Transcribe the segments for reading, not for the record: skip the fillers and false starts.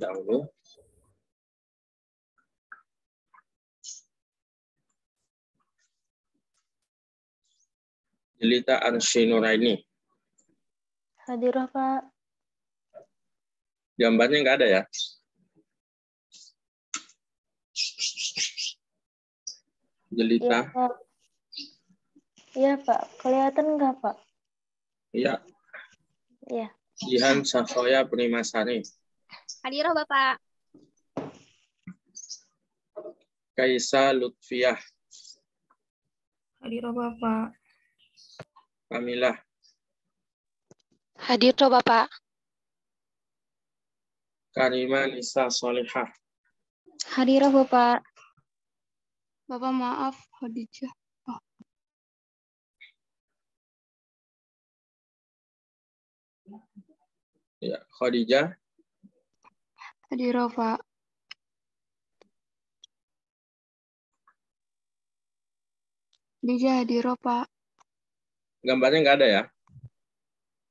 dahulu. Jelita Arsynuraini. Hadirah, Pak. Gambarnya nggak ada ya? Jelita. Iya, Pak. Iya, Pak. Kelihatan nggak, Pak? Iya. Iya. Jihan Safoya Primasari. Hadirah, Bapak. Kaisa Lutfiah. Hadirah, Bapak. Kamilah. Hadir toh Bapak. Karima Nisa Solihah. Hadirah Bapak. Bapak maaf, Khadijah. Ya, Khadijah. Hadirah, Pak. Khadijah hadirah, Pak. Gambarnya nggak ada ya?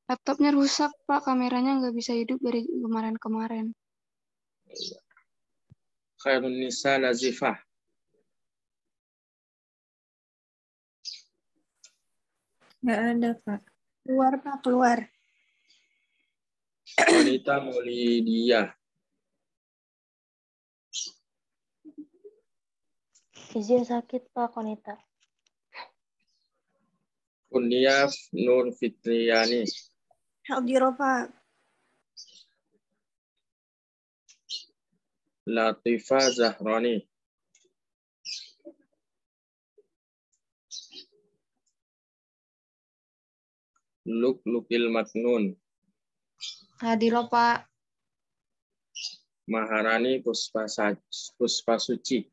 Laptopnya rusak, Pak. Kameranya nggak bisa hidup dari kemarin-kemarin. Khairun Nisa Nazifah. Nggak ada, Pak. Keluar, Pak. Keluar. Wanita Maulidiyah. Izin sakit, Pak, Konita. Kurnia Nur Fitriani. Hadirah, Pak. Latifah Zahrani. Lukil Maknun. Hadirah, Pak. Maharani Puspasuci.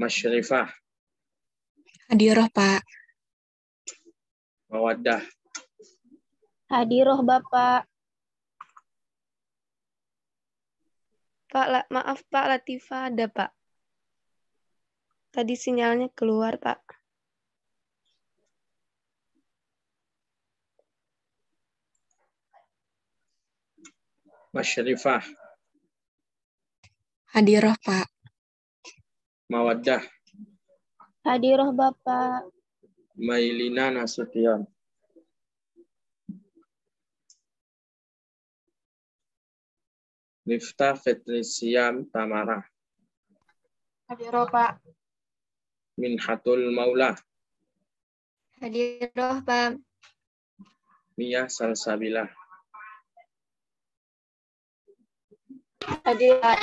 Masyrifah. Hadirah Pak. Mawaddah. Hadirah, Bapak. Pak, maaf Pak, Latifah ada Pak. Tadi sinyalnya keluar Pak. Masyrifah. Hadirah Pak. Mawaddah. Hadirah, Bapak. Mailina Nasution. Miftah Fetrisiam Tamara. Hadirah, Pak. Minhatul Maula. Hadirah, Pak. Mia Salsabila. Hadirah.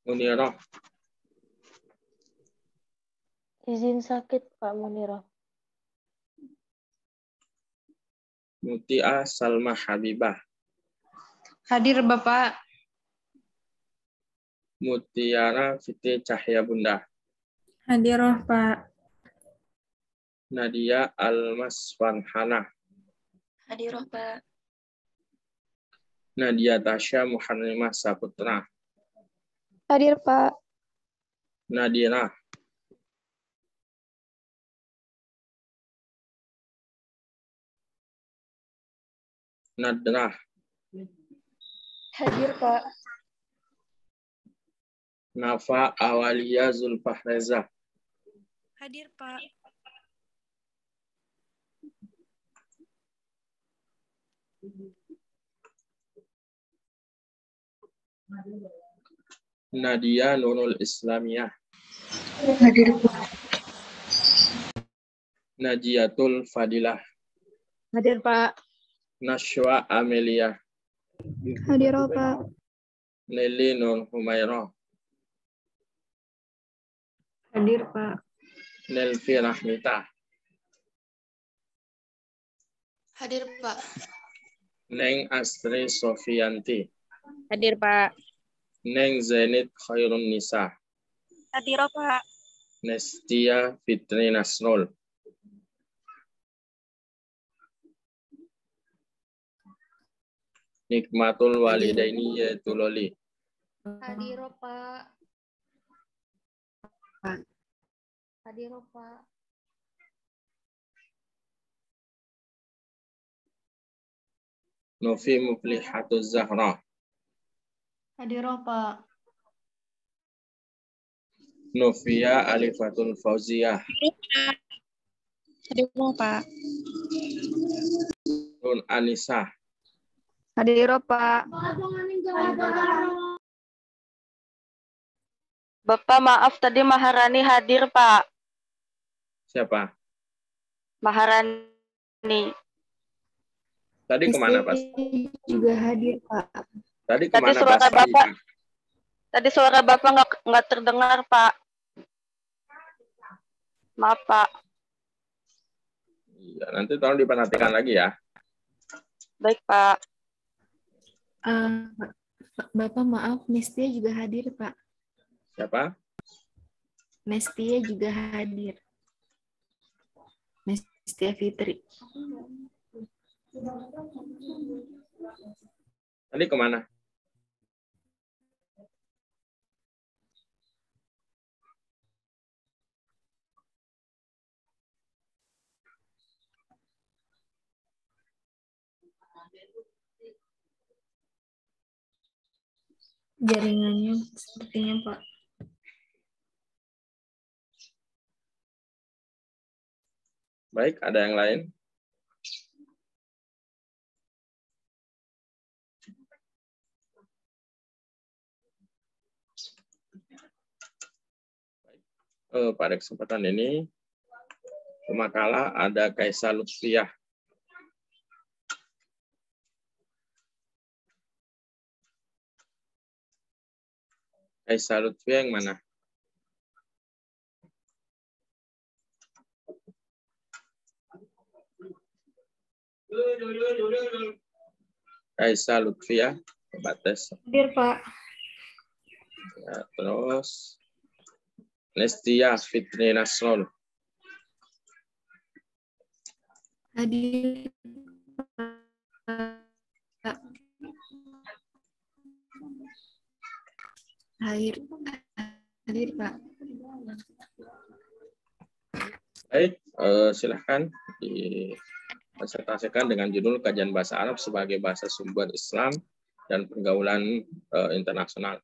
Munirah. Izin sakit, Pak Munirah. Mutia Salma Habibah. Hadir, Bapak. Mutiara Fitri Cahya Bunda. Hadirah, Pak. Nadia Almaswanhana. Hadirah, Pak. Nadia Tasya Muharrimah Saputra. Hadir Pak. Nadira. Nadrah. Hadir, Pak. Nafa Awalia Zulfahreza. Hadir, Pak. Nadia Nurul Islamiyah. Hadir, Pak. Najiatul Fadilah. Hadir, Pak. Nashwa Amelia. Hadir, Pak. Nelly Nur Humairah. Hadir, Pak. Nelvi Rahmita. Hadir, Pak. Neng Astri Sofianti. Hadir, Pak. Neng Zenit Khairun Nisa. Hadir, Pak. Nestia Fitri Nasrul. Nikmatul Walidaini Yatuloli. Hadir, Pak. Hadiroh, Pak. Novi Muflihatuz Zahra. Hadiroh, Pak. Novia Alifatul Fauziyah. Hadiroh, Pak. Nun Anisa. Hadiroh, Pak. Bapak, maaf tadi Maharani hadir, Pak. Siapa? Maharani. Tadi kemana, Pak? Juga hadir, Pak. Tadi Tadi kemana, suara Pak? Bapak, tadi suara Bapak nggak terdengar, Pak. Maaf, Pak. Iya, nanti tolong diperhatikan lagi ya. Baik, Pak. Bapak maaf, Nestia juga hadir, Pak. Siapa? Nestia juga hadir. Nestia Fitri. Tadi kemana? Jaringannya sepertinya, Pak. Baik, ada yang lain? Pada kesempatan ini, pemakalah ada Kaisa Lutfiyah. Kaisa Lutfiyah yang mana? Kaisa Lutfiyah, batas. Hadir, Pak. Ya, terus Nestia Fitri Nasrul. Hadir, Pak. Hadir, Pak. Baik, silahkan dipresentasikan dengan judul Kajian Bahasa Arab sebagai Bahasa Sumber Islam dan Pergaulan Internasional.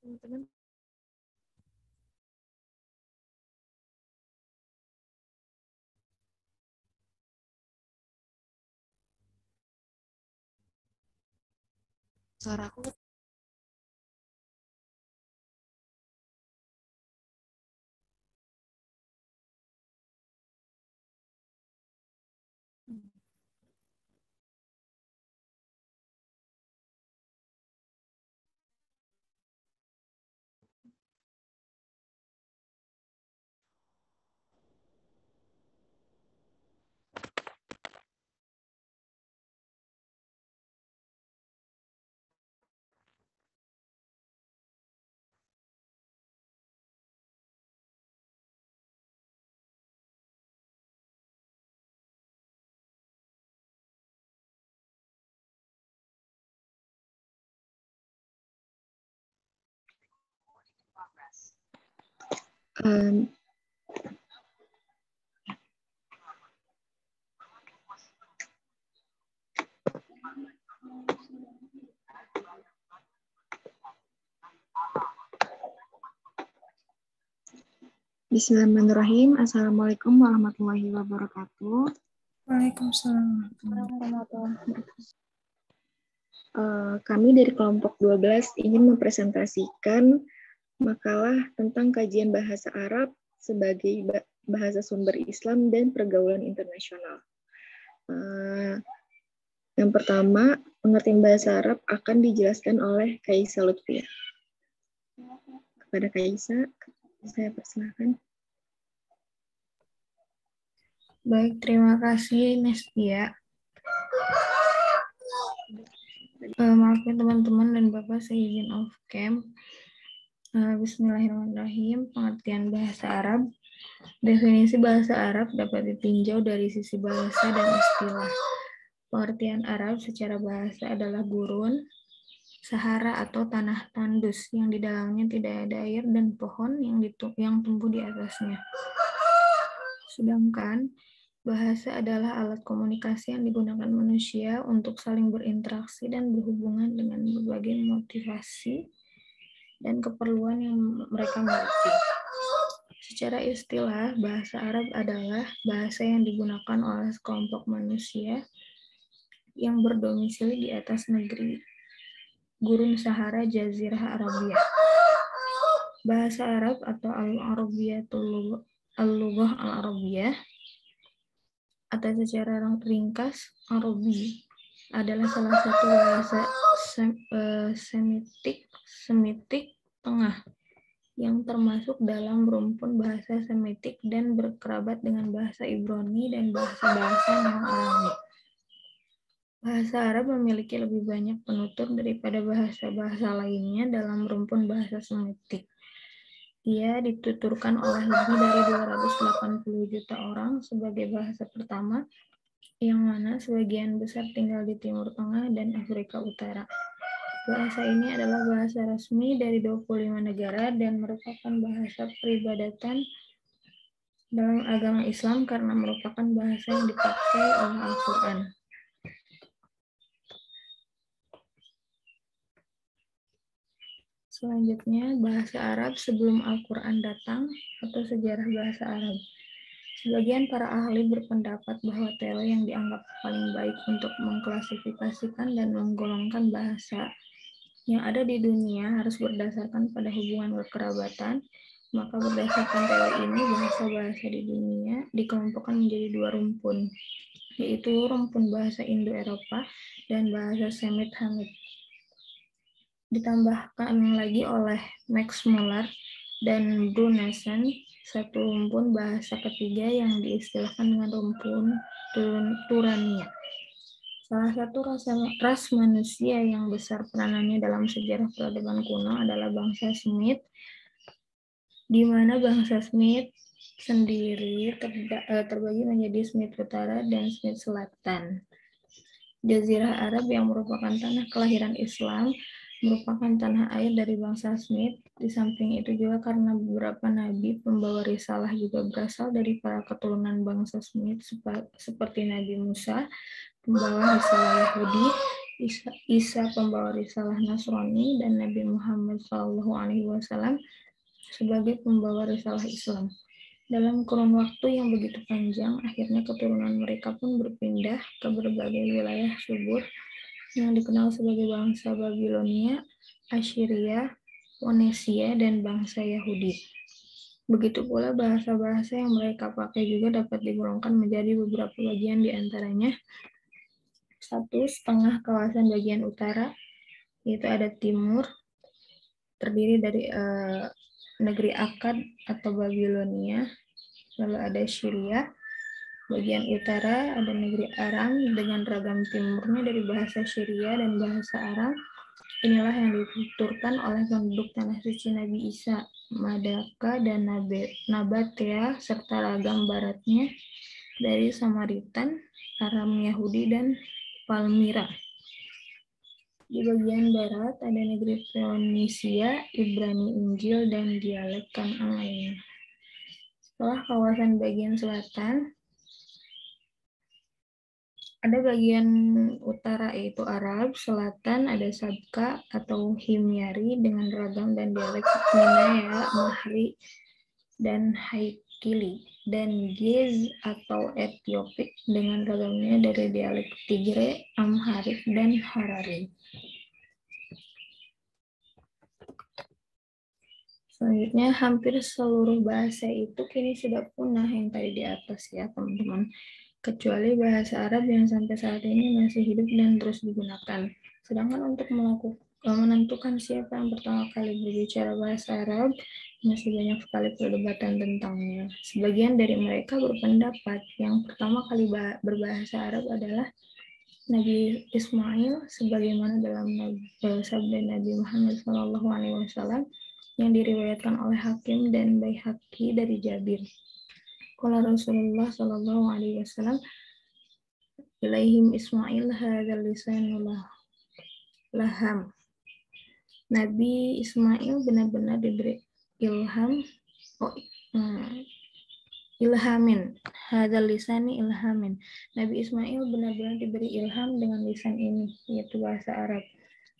Teman-teman. Suaraku Bismillahirrahmanirrahim. Assalamualaikum warahmatullahi wabarakatuh. Waalaikumsalam. Kami dari kelompok 12 ingin mempresentasikan makalah tentang kajian bahasa Arab sebagai bahasa sumber Islam dan pergaulan internasional. Yang pertama, pengertian bahasa Arab akan dijelaskan oleh Kaisa Lutfiyah. Kepada Kaisa, saya persilahkan. Baik, terima kasih Nestia. Maaf ya teman-teman dan Bapak, saya izin off cam. Bismillahirrahmanirrahim. Pengertian bahasa Arab. Definisi bahasa Arab dapat ditinjau dari sisi bahasa dan istilah. Pengertian Arab secara bahasa adalah gurun, Sahara atau tanah tandus yang di dalamnya tidak ada air dan pohon yang tumbuh di atasnya. Sedangkan bahasa adalah alat komunikasi yang digunakan manusia untuk saling berinteraksi dan berhubungan dengan berbagai motivasi dan keperluan yang mereka miliki. Secara istilah, bahasa Arab adalah bahasa yang digunakan oleh sekelompok manusia yang berdomisili di atas negeri Gurun Sahara Jazirah Arabia. Bahasa Arab atau Al-Arabiyatul Al-Lughah Al-Arabiyah atau secara ringkas Arabi adalah salah satu bahasa Semitik Tengah yang termasuk dalam rumpun bahasa Semitik dan berkerabat dengan bahasa Ibrani dan bahasa-bahasa non-Arami. Bahasa Arab memiliki lebih banyak penutur daripada bahasa-bahasa lainnya dalam rumpun bahasa Semitik. Ia dituturkan oleh lebih dari 280 juta orang sebagai bahasa pertama, yang mana sebagian besar tinggal di Timur Tengah dan Afrika Utara. Bahasa ini adalah bahasa resmi dari 25 negara dan merupakan bahasa peribadatan dalam agama Islam karena merupakan bahasa yang dipakai oleh Al-Quran. Selanjutnya, bahasa Arab sebelum Al-Quran datang atau sejarah bahasa Arab. Sebagian para ahli berpendapat bahwa teori yang dianggap paling baik untuk mengklasifikasikan dan menggolongkan bahasa yang ada di dunia harus berdasarkan pada hubungan kekerabatan. Maka berdasarkan teori ini, bahasa-bahasa di dunia dikelompokkan menjadi dua rumpun, yaitu rumpun bahasa Indo-Eropa dan bahasa Semit-Hamit. Ditambahkan lagi oleh Max Muller dan Brunesen satu rumpun bahasa ketiga yang diistilahkan dengan rumpun Turania. Salah satu ras manusia yang besar peranannya dalam sejarah peradaban kuno adalah bangsa Semit, di mana bangsa Semit sendiri terbagi menjadi Semit Utara dan Semit Selatan. Jazirah Arab yang merupakan tanah kelahiran Islam merupakan tanah air dari bangsa Semit. Di samping itu juga karena beberapa nabi pembawa risalah juga berasal dari para keturunan bangsa Semit seperti Nabi Musa, pembawa risalah Yahudi, Isa pembawa risalah Nasrani, dan Nabi Muhammad SAW sebagai pembawa risalah Islam. Dalam kurun waktu yang begitu panjang, akhirnya keturunan mereka pun berpindah ke berbagai wilayah subur yang dikenal sebagai bangsa Babilonia, Assyria, Phoenicia, dan bangsa Yahudi. Begitu pula bahasa-bahasa yang mereka pakai juga dapat digolongkan menjadi beberapa bagian di antaranya. 1. Setengah kawasan bagian utara, yaitu ada Timur, terdiri dari negeri Akkad atau Babilonia, lalu ada Syria. Bagian utara ada negeri Aram dengan ragam timurnya dari bahasa Syria dan bahasa Aram. Inilah yang dituturkan oleh penduduk tanah suci Nabi Isa, Madaka dan Nabatea, serta ragam baratnya dari Samaritan, Aram Yahudi, dan Palmyra. Di bagian barat ada negeri Phoenicia, Ibrani Injil, dan dialek Kanaan lainnya. Setelah kawasan bagian selatan, ada bagian utara yaitu Arab, selatan ada Sabka atau Himyari dengan ragam dan dialek Minaya, Mahri, dan Haikili, dan Gez atau Etiopik dengan ragamnya dari dialek Tigre, Amharik, dan Harari. Selanjutnya, hampir seluruh bahasa itu kini sudah punah yang tadi di atas ya teman-teman. Kecuali bahasa Arab yang sampai saat ini masih hidup dan terus digunakan. Sedangkan untuk menentukan siapa yang pertama kali berbicara bahasa Arab, masih banyak sekali perdebatan tentangnya. Sebagian dari mereka berpendapat yang pertama kali berbahasa Arab adalah Nabi Ismail, sebagaimana dalam sabda Nabi Muhammad SAW, yang diriwayatkan oleh Hakim dan Baihaqi dari Jabir. Qala Rasulullah sallallahu alaihi wasallam, ilaihim Ismail hadzal lisanul laham. Nabi Ismail benar-benar diberi ilhamin. Hadzal lisani ilhamin. Nabi Ismail benar-benar diberi ilham dengan lisan ini, yaitu bahasa Arab.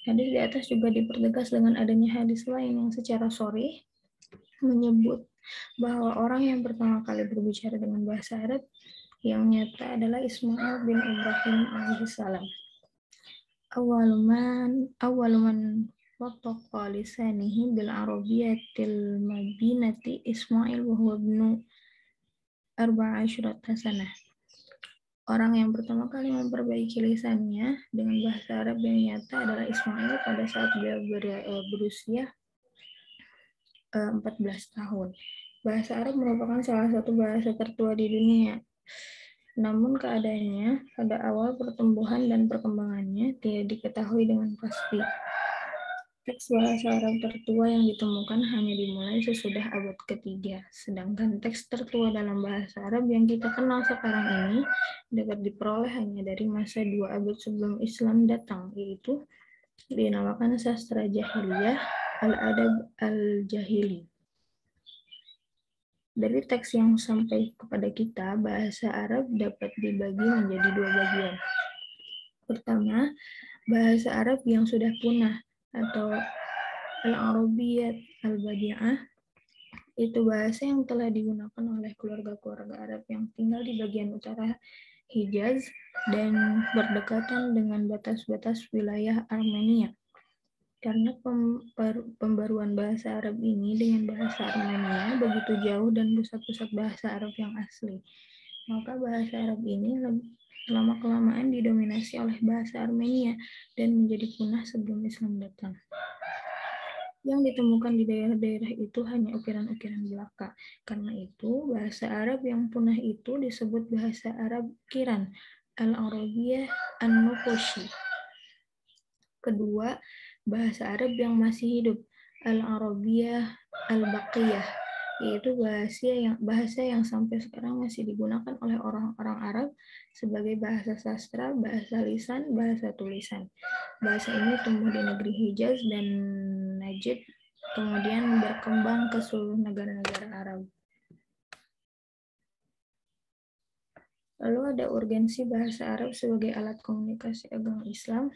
Hadis di atas juga dipertegas dengan adanya hadis lain yang secara sharih menyebut bahwa orang yang pertama kali berbicara dengan bahasa Arab yang nyata adalah Ismail bin Ibrahim alaihissalam. Awaluman wataqa lisanihi bil arabiyyatil mabinati Ismail wa huwa ibnu 14 sanah. Orang yang pertama kali memperbaiki lisannya dengan bahasa Arab yang nyata adalah Ismail pada saat dia berusia 14 tahun. Bahasa Arab merupakan salah satu bahasa tertua di dunia. Namun keadaannya pada awal pertumbuhan dan perkembangannya tidak diketahui dengan pasti. Teks bahasa Arab tertua yang ditemukan hanya dimulai sesudah abad ketiga, sedangkan teks tertua dalam bahasa Arab yang kita kenal sekarang ini dapat diperoleh hanya dari masa 2 abad sebelum Islam datang, yaitu dinamakan sastra jahiliyah, al-adab al-jahili. Dari teks yang sampai kepada kita, bahasa Arab dapat dibagi menjadi 2 bagian. Pertama, bahasa Arab yang sudah punah, atau al-Arabiyyat al-Badi'ah, itu bahasa yang telah digunakan oleh keluarga-keluarga Arab yang tinggal di bagian utara Hijaz dan berdekatan dengan batas-batas wilayah Armenia. Karena pembaruan bahasa Arab ini dengan bahasa Armenia begitu jauh dan pusat-pusat bahasa Arab yang asli, maka bahasa Arab ini lama-kelamaan didominasi oleh bahasa Armenia dan menjadi punah sebelum Islam datang. Yang ditemukan di daerah-daerah itu hanya ukiran-ukiran belaka. Karena itu, bahasa Arab yang punah itu disebut bahasa Arab Kiran, al-Arabiyyah an-Nufushi. Kedua, bahasa Arab yang masih hidup, al-Arabiyyah al-Baqiyah, yaitu bahasa yang sampai sekarang masih digunakan oleh orang-orang Arab sebagai bahasa sastra, bahasa lisan, bahasa tulisan. Bahasa ini tumbuh di negeri Hijaz dan Najd, kemudian berkembang ke seluruh negara-negara Arab. Lalu ada urgensi bahasa Arab sebagai alat komunikasi agama Islam.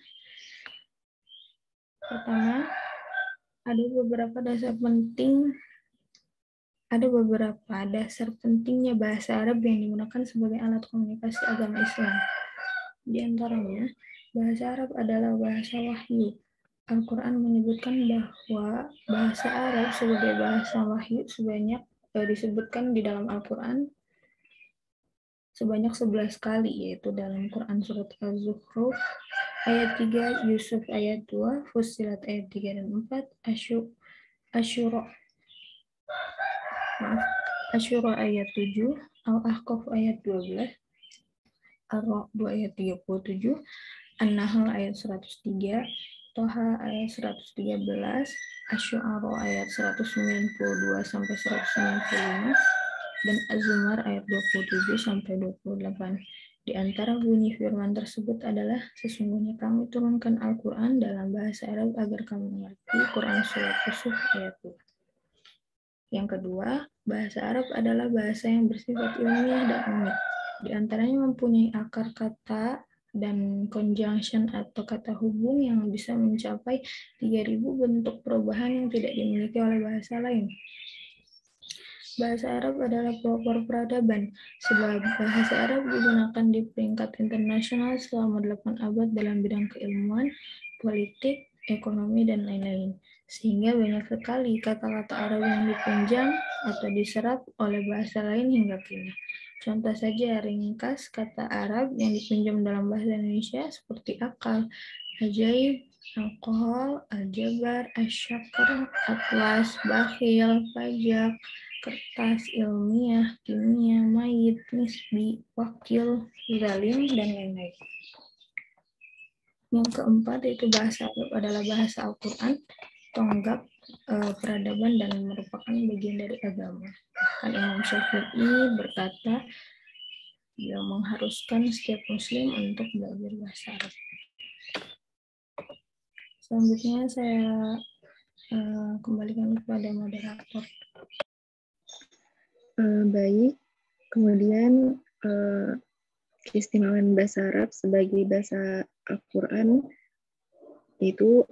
Pertama, ada beberapa dasar pentingnya bahasa Arab yang digunakan sebagai alat komunikasi agama Islam. Di antaranya, bahasa Arab adalah bahasa wahyu. Al-Quran menyebutkan bahwa bahasa Arab sebagai bahasa wahyu disebutkan di dalam Al-Quran sebanyak 11 kali, yaitu dalam Quran surat Az-Zukhruf ayat 3, Yusuf ayat 2, Fussilat ayat 3 dan 4, Asyura ayat 7, Al-Ahqaf ayat 12, Ar-Ra'd ayat 37, An-Nahl ayat 103, Toha ayat 113, Asy-Syu'ara ayat 192 sampai 195, dan Az-Zumar ayat 27 sampai 28. Di antara bunyi firman tersebut adalah, sesungguhnya kami turunkan Al-Quran dalam bahasa Arab agar kamu mengerti. Quran surat Yusuf ayat 2. Yang kedua, bahasa Arab adalah bahasa yang bersifat ilmiah dan unik. Di antaranya mempunyai akar kata dan conjunction atau kata hubung yang bisa mencapai 3.000 bentuk perubahan yang tidak dimiliki oleh bahasa lain. Bahasa Arab adalah pelopor peradaban, sebab bahasa Arab digunakan di peringkat internasional selama 8 abad dalam bidang keilmuan, politik, ekonomi, dan lain-lain. Sehingga banyak sekali kata-kata Arab yang dipinjam atau diserap oleh bahasa lain hingga kini. Contoh saja ringkas kata Arab yang dipinjam dalam bahasa Indonesia seperti akal, ajaib, alkohol, aljabar, asyakr, atlas, bakhil, pajak, kertas, ilmiah, kimia, mayit, nisbi, wakil, zalim, dan lain-lain. Yang keempat yaitu bahasa Arab adalah bahasa Al-Quran, tonggak, peradaban dan merupakan bagian dari agama. Bahkan Imam Syafi'i berkata, dia mengharuskan setiap muslim untuk belajar bahasa Arab. Selanjutnya saya kembalikan kepada moderator. Baik, kemudian keistimewaan bahasa Arab sebagai bahasa Al-Quran itu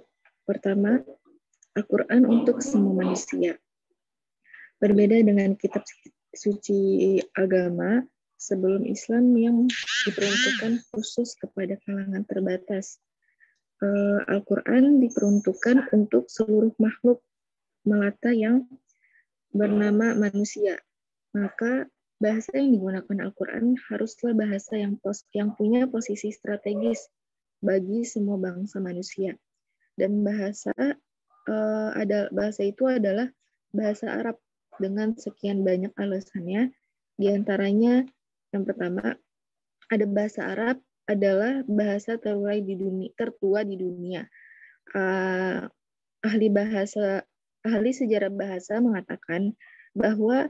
pertama, Al-Quran untuk semua manusia. Berbeda dengan kitab suci agama sebelum Islam yang diperuntukkan khusus kepada kalangan terbatas. Al-Quran diperuntukkan untuk seluruh makhluk melata yang bernama manusia. Maka bahasa yang digunakan Al-Quran haruslah bahasa yang punya posisi strategis bagi semua bangsa manusia. Dan bahasa itu adalah bahasa Arab dengan sekian banyak alasannya. Di antaranya yang pertama, ada bahasa Arab adalah bahasa tertua di dunia. Ahli sejarah bahasa mengatakan bahwa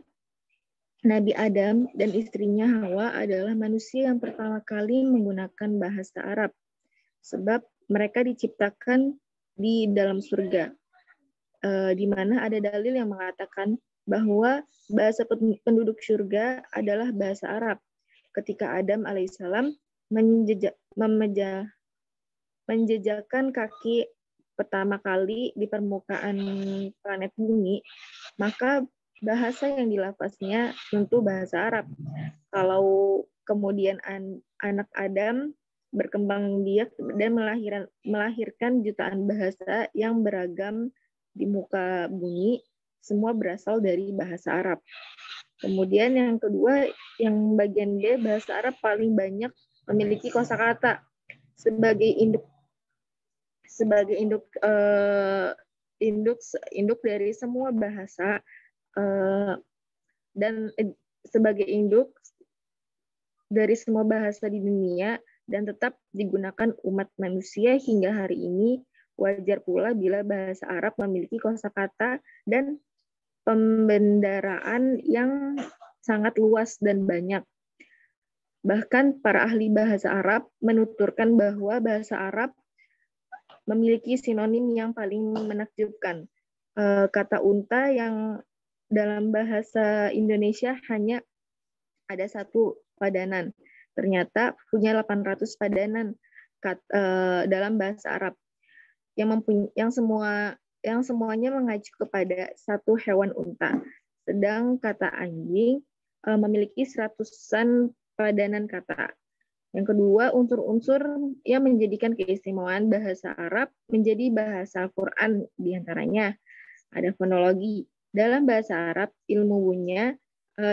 Nabi Adam dan istrinya Hawa adalah manusia yang pertama kali menggunakan bahasa Arab, sebab mereka diciptakan di dalam surga, di mana ada dalil yang mengatakan bahwa bahasa penduduk surga adalah bahasa Arab. Ketika Adam alaihissalam menjejakkan kaki pertama kali di permukaan planet bumi, maka bahasa yang dilafaznya tentu bahasa Arab. Kalau kemudian anak Adam berkembang biak dan melahirkan jutaan bahasa yang beragam di muka bumi, semua berasal dari bahasa Arab. Kemudian yang kedua, yang bagian B, bahasa Arab paling banyak memiliki kosakata sebagai induk dari semua bahasa, dan sebagai induk dari semua bahasa di dunia dan tetap digunakan umat manusia hingga hari ini. Wajar pula bila bahasa Arab memiliki kosakata dan pembendaraan yang sangat luas dan banyak. Bahkan para ahli bahasa Arab menuturkan bahwa bahasa Arab memiliki sinonim yang paling menakjubkan. Kata unta yang dalam bahasa Indonesia hanya ada satu padanan, ternyata punya 800 padanan dalam bahasa Arab yang semuanya mengacu kepada satu hewan unta. Sedang kata anjing memiliki seratusan padanan kata. Yang kedua, unsur-unsur yang menjadikan keistimewaan bahasa Arab menjadi bahasa Al-Quran, diantaranya ada fonologi. Dalam bahasa Arab, ilmu bunyinya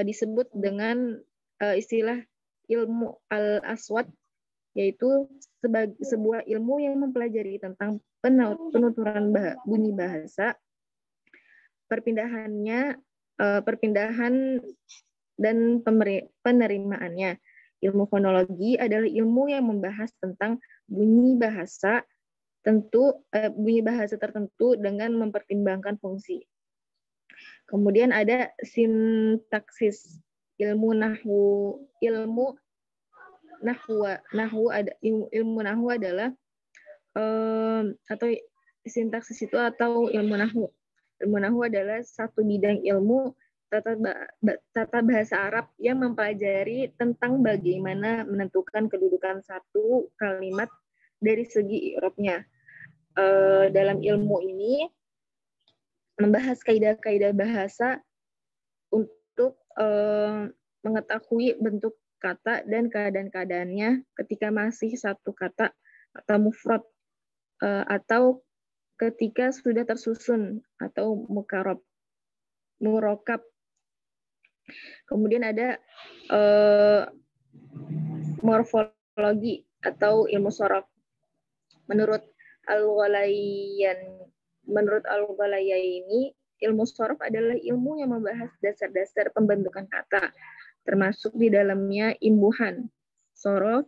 disebut dengan istilah ilmu al-aswad, yaitu sebuah ilmu yang mempelajari tentang penuturan bunyi bahasa, perpindahan dan penerimaannya. Ilmu fonologi adalah ilmu yang membahas tentang bunyi bahasa tertentu dengan mempertimbangkan fungsi. Kemudian ada sintaksis. Ilmu nahwu adalah atau sintaksis itu atau ilmu nahwu. Ilmu nahwu adalah satu bidang ilmu tata bahasa Arab yang mempelajari tentang bagaimana menentukan kedudukan satu kalimat dari segi i'rabnya. Dalam ilmu ini membahas kaidah-kaidah bahasa untuk mengetahui bentuk kata dan keadaan-keadaannya ketika masih satu kata atau mufrad, atau ketika sudah tersusun atau murokab. Kemudian ada morfologi atau ilmu sorof. Menurut Al-Ghalayaini, ilmu sorof adalah ilmu yang membahas dasar-dasar pembentukan kata, termasuk di dalamnya imbuhan. Sorof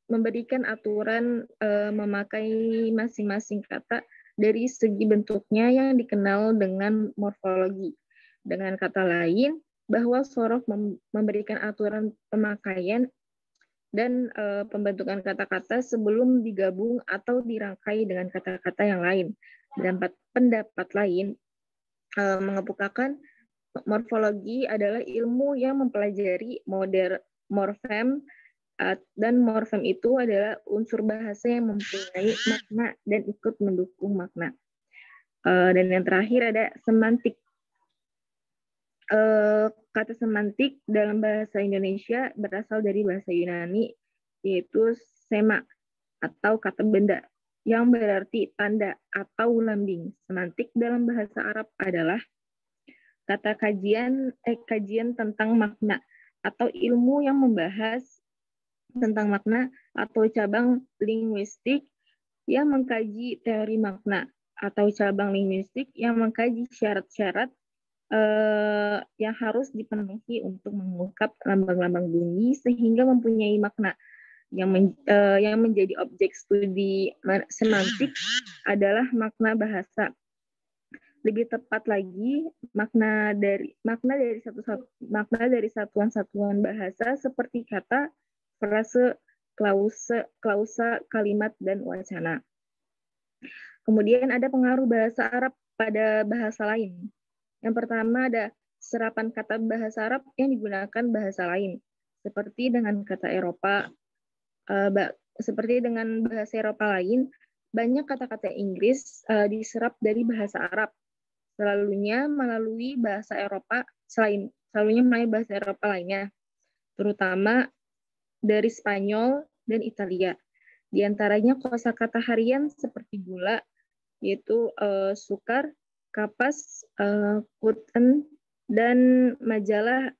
memberikan aturan memakai masing-masing kata dari segi bentuknya yang dikenal dengan morfologi. Dengan kata lain, bahwa sorof memberikan aturan pemakaian dan pembentukan kata-kata sebelum digabung atau dirangkai dengan kata-kata yang lain. Pendapat lain mengemukakan morfologi adalah ilmu yang mempelajari morfem, dan morfem itu adalah unsur bahasa yang mempunyai makna dan ikut mendukung makna. Dan yang terakhir ada semantik. Kata semantik dalam bahasa Indonesia berasal dari bahasa Yunani, yaitu sema atau kata benda, yang berarti tanda atau lambing. Semantik dalam bahasa Arab adalah kata kajian tentang makna atau ilmu yang membahas tentang makna atau cabang linguistik yang mengkaji teori makna atau cabang linguistik yang mengkaji syarat-syarat yang harus dipenuhi untuk mengungkap lambang-lambang bunyi sehingga mempunyai makna. Yang menjadi objek studi semantik adalah makna bahasa. Lebih tepat lagi, makna dari satuan-satuan bahasa seperti kata, frase, klausa, kalimat, dan wacana. Kemudian ada pengaruh bahasa Arab pada bahasa lain. Yang pertama ada serapan kata bahasa Arab yang digunakan bahasa lain, seperti dengan kata Eropa. Seperti dengan bahasa Eropa lain, banyak kata-kata Inggris diserap dari bahasa Arab, selalunya melalui bahasa Eropa lainnya, terutama dari Spanyol dan Italia. Di antaranya kosakata harian seperti gula, yaitu sukar, kapas, kuten, dan majalah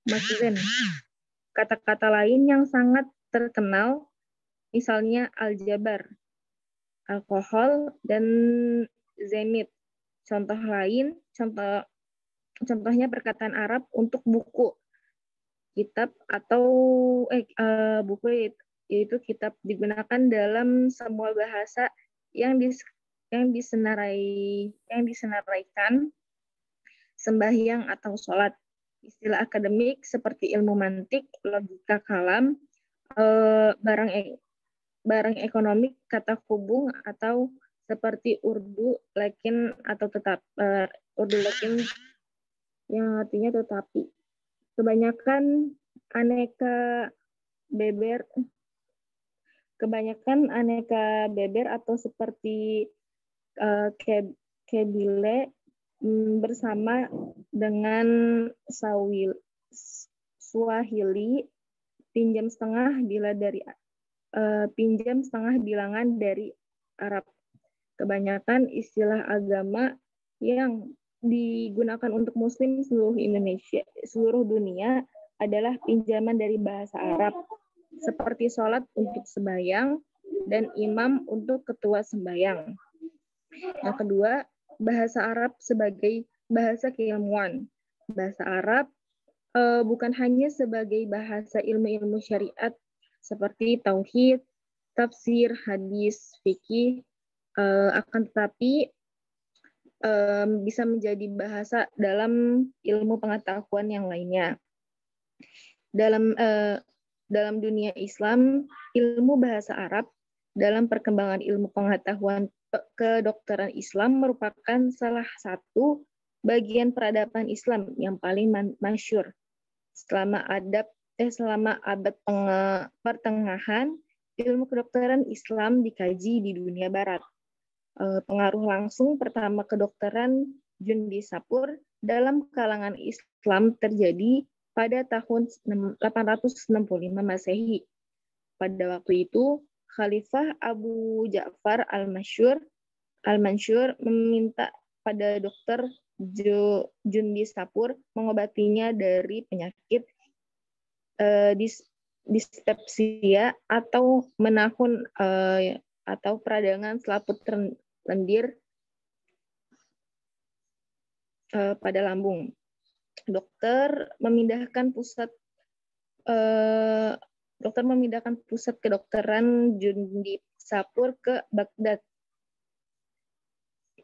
Makizen. Kata-kata lain yang sangat terkenal, misalnya aljabar, alkohol, dan zenit. Contohnya perkataan Arab untuk buku, kitab atau buku yaitu kitab digunakan dalam semua bahasa yang disenaraikan sembahyang atau sholat. Istilah akademik seperti ilmu mantik, logika kalam, barang ekonomik, kata hubung, atau seperti urdu lakin atau tetap, urdu lakin yang artinya tetapi. Kebanyakan aneka beber atau seperti kebile bersama dengan Swahili pinjam setengah bilangan dari Arab. Kebanyakan istilah agama yang digunakan untuk Muslim seluruh dunia adalah pinjaman dari bahasa Arab, seperti sholat untuk sembahyang dan imam untuk ketua sembahyang. Yang kedua, bahasa Arab sebagai bahasa keilmuan. Bahasa Arab bukan hanya sebagai bahasa ilmu-ilmu syariat seperti tauhid, tafsir, hadis, fikih, akan tetapi bisa menjadi bahasa dalam ilmu pengetahuan yang lainnya. Dalam dunia Islam, ilmu bahasa Arab dalam perkembangan ilmu pengetahuan kedokteran Islam merupakan salah satu bagian peradaban Islam yang paling masyhur. Selama abad pertengahan, ilmu kedokteran Islam dikaji di dunia Barat. Pengaruh langsung pertama kedokteran Jundi Sapur dalam kalangan Islam terjadi pada tahun 865 Masehi. Pada waktu itu, Khalifah Abu Ja'far al-Mansur meminta pada dokter Jundi Sapur mengobatinya dari penyakit dispepsia atau menahun atau peradangan selaput lendir pada lambung. Dokter memindahkan pusat kedokteran Jundi Sapur ke Baghdad.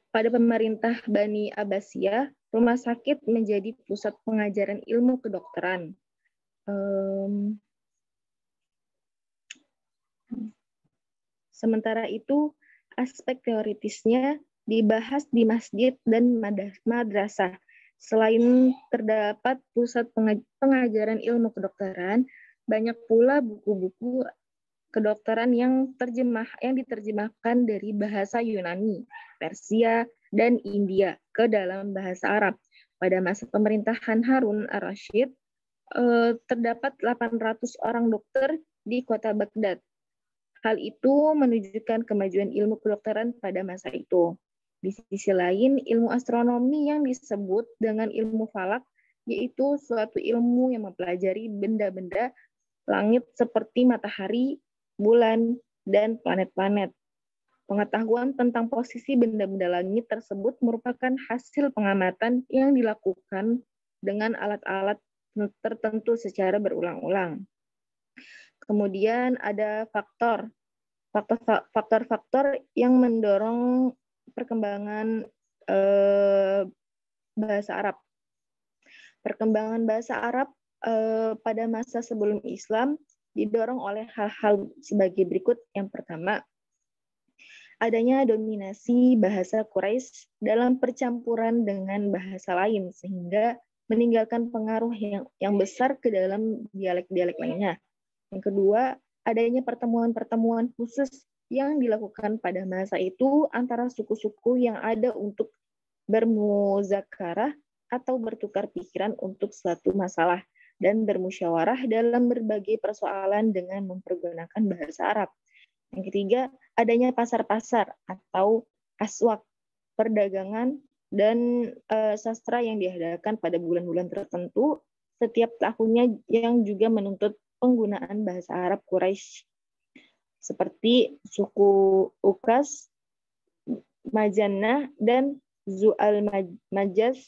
Pada pemerintah Bani Abbasiyah, rumah sakit menjadi pusat pengajaran ilmu kedokteran. Sementara itu, aspek teoritisnya dibahas di masjid dan madrasah. Selain terdapat pusat pengajaran ilmu kedokteran, banyak pula buku-buku kedokteran yang diterjemahkan dari bahasa Yunani, Persia, dan India ke dalam bahasa Arab. Pada masa pemerintahan Harun ar-Rasyid, terdapat 800 orang dokter di kota Baghdad. Hal itu menunjukkan kemajuan ilmu kedokteran pada masa itu. Di sisi lain, ilmu astronomi yang disebut dengan ilmu falak, yaitu suatu ilmu yang mempelajari benda-benda langit seperti matahari, bulan, dan planet-planet. Pengetahuan tentang posisi benda-benda langit tersebut merupakan hasil pengamatan yang dilakukan dengan alat-alat tertentu secara berulang-ulang. Kemudian ada faktor-faktor yang mendorong perkembangan bahasa Arab. Perkembangan bahasa Arab pada masa sebelum Islam didorong oleh hal-hal sebagai berikut. Yang pertama, adanya dominasi bahasa Quraisy dalam percampuran dengan bahasa lain sehingga meninggalkan pengaruh yang besar ke dalam dialek-dialek lainnya. Yang kedua, adanya pertemuan-pertemuan khusus yang dilakukan pada masa itu antara suku-suku yang ada untuk bermuzakarah atau bertukar pikiran untuk suatu masalah dan bermusyawarah dalam berbagai persoalan dengan mempergunakan bahasa Arab. Yang ketiga, adanya pasar-pasar atau aswak, perdagangan, dan sastra yang diadakan pada bulan-bulan tertentu setiap tahunnya yang juga menuntut penggunaan bahasa Arab Quraisy seperti suku Ukas, Majannah, dan Zu'al Majaz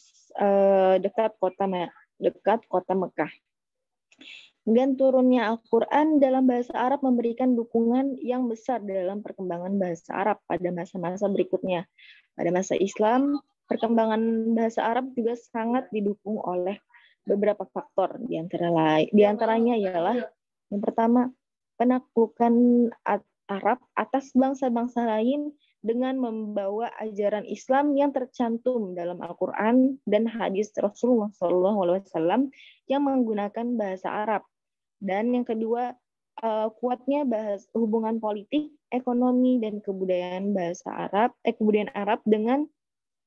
dekat kota Mekah. Dan turunnya Al-Quran dalam bahasa Arab memberikan dukungan yang besar dalam perkembangan bahasa Arab pada masa-masa berikutnya. Pada masa Islam, perkembangan bahasa Arab juga sangat didukung oleh beberapa faktor. Di antaranya ialah yang pertama, penaklukan Arab atas bangsa-bangsa lain dengan membawa ajaran Islam yang tercantum dalam Al-Quran dan hadis Rasulullah SAW yang menggunakan bahasa Arab. Dan yang kedua, kuatnya hubungan politik, ekonomi, dan kebudayaan kebudayaan Arab dengan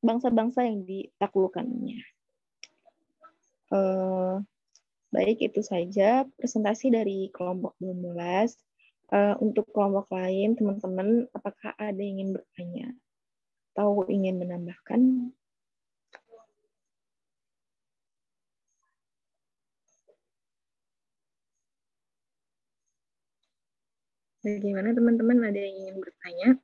bangsa-bangsa yang ditaklukkannya. Baik, itu saja presentasi dari kelompok 12. Untuk kelompok lain, teman-teman, apakah ada yang ingin bertanya atau ingin menambahkan? Bagaimana teman-teman, ada yang ingin bertanya?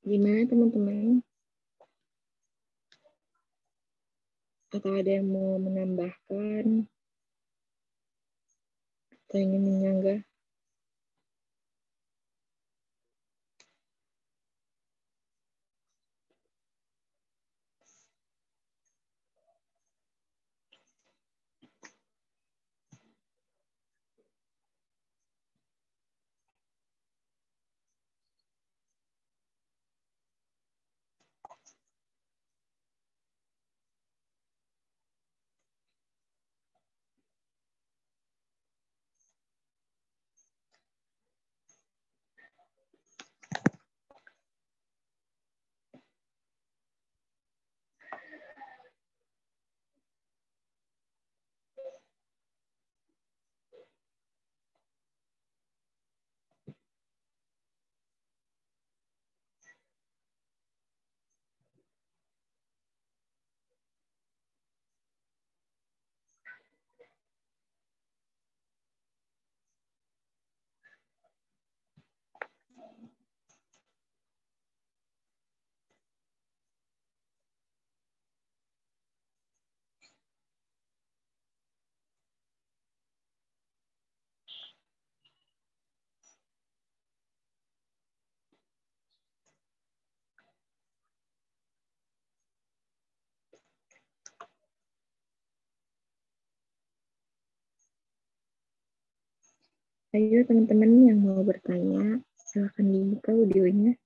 Gimana teman-teman? Atau ada yang mau menambahkan? Atau ingin menyanggah? Ayo teman-teman yang mau bertanya, silakan dibuka audionya.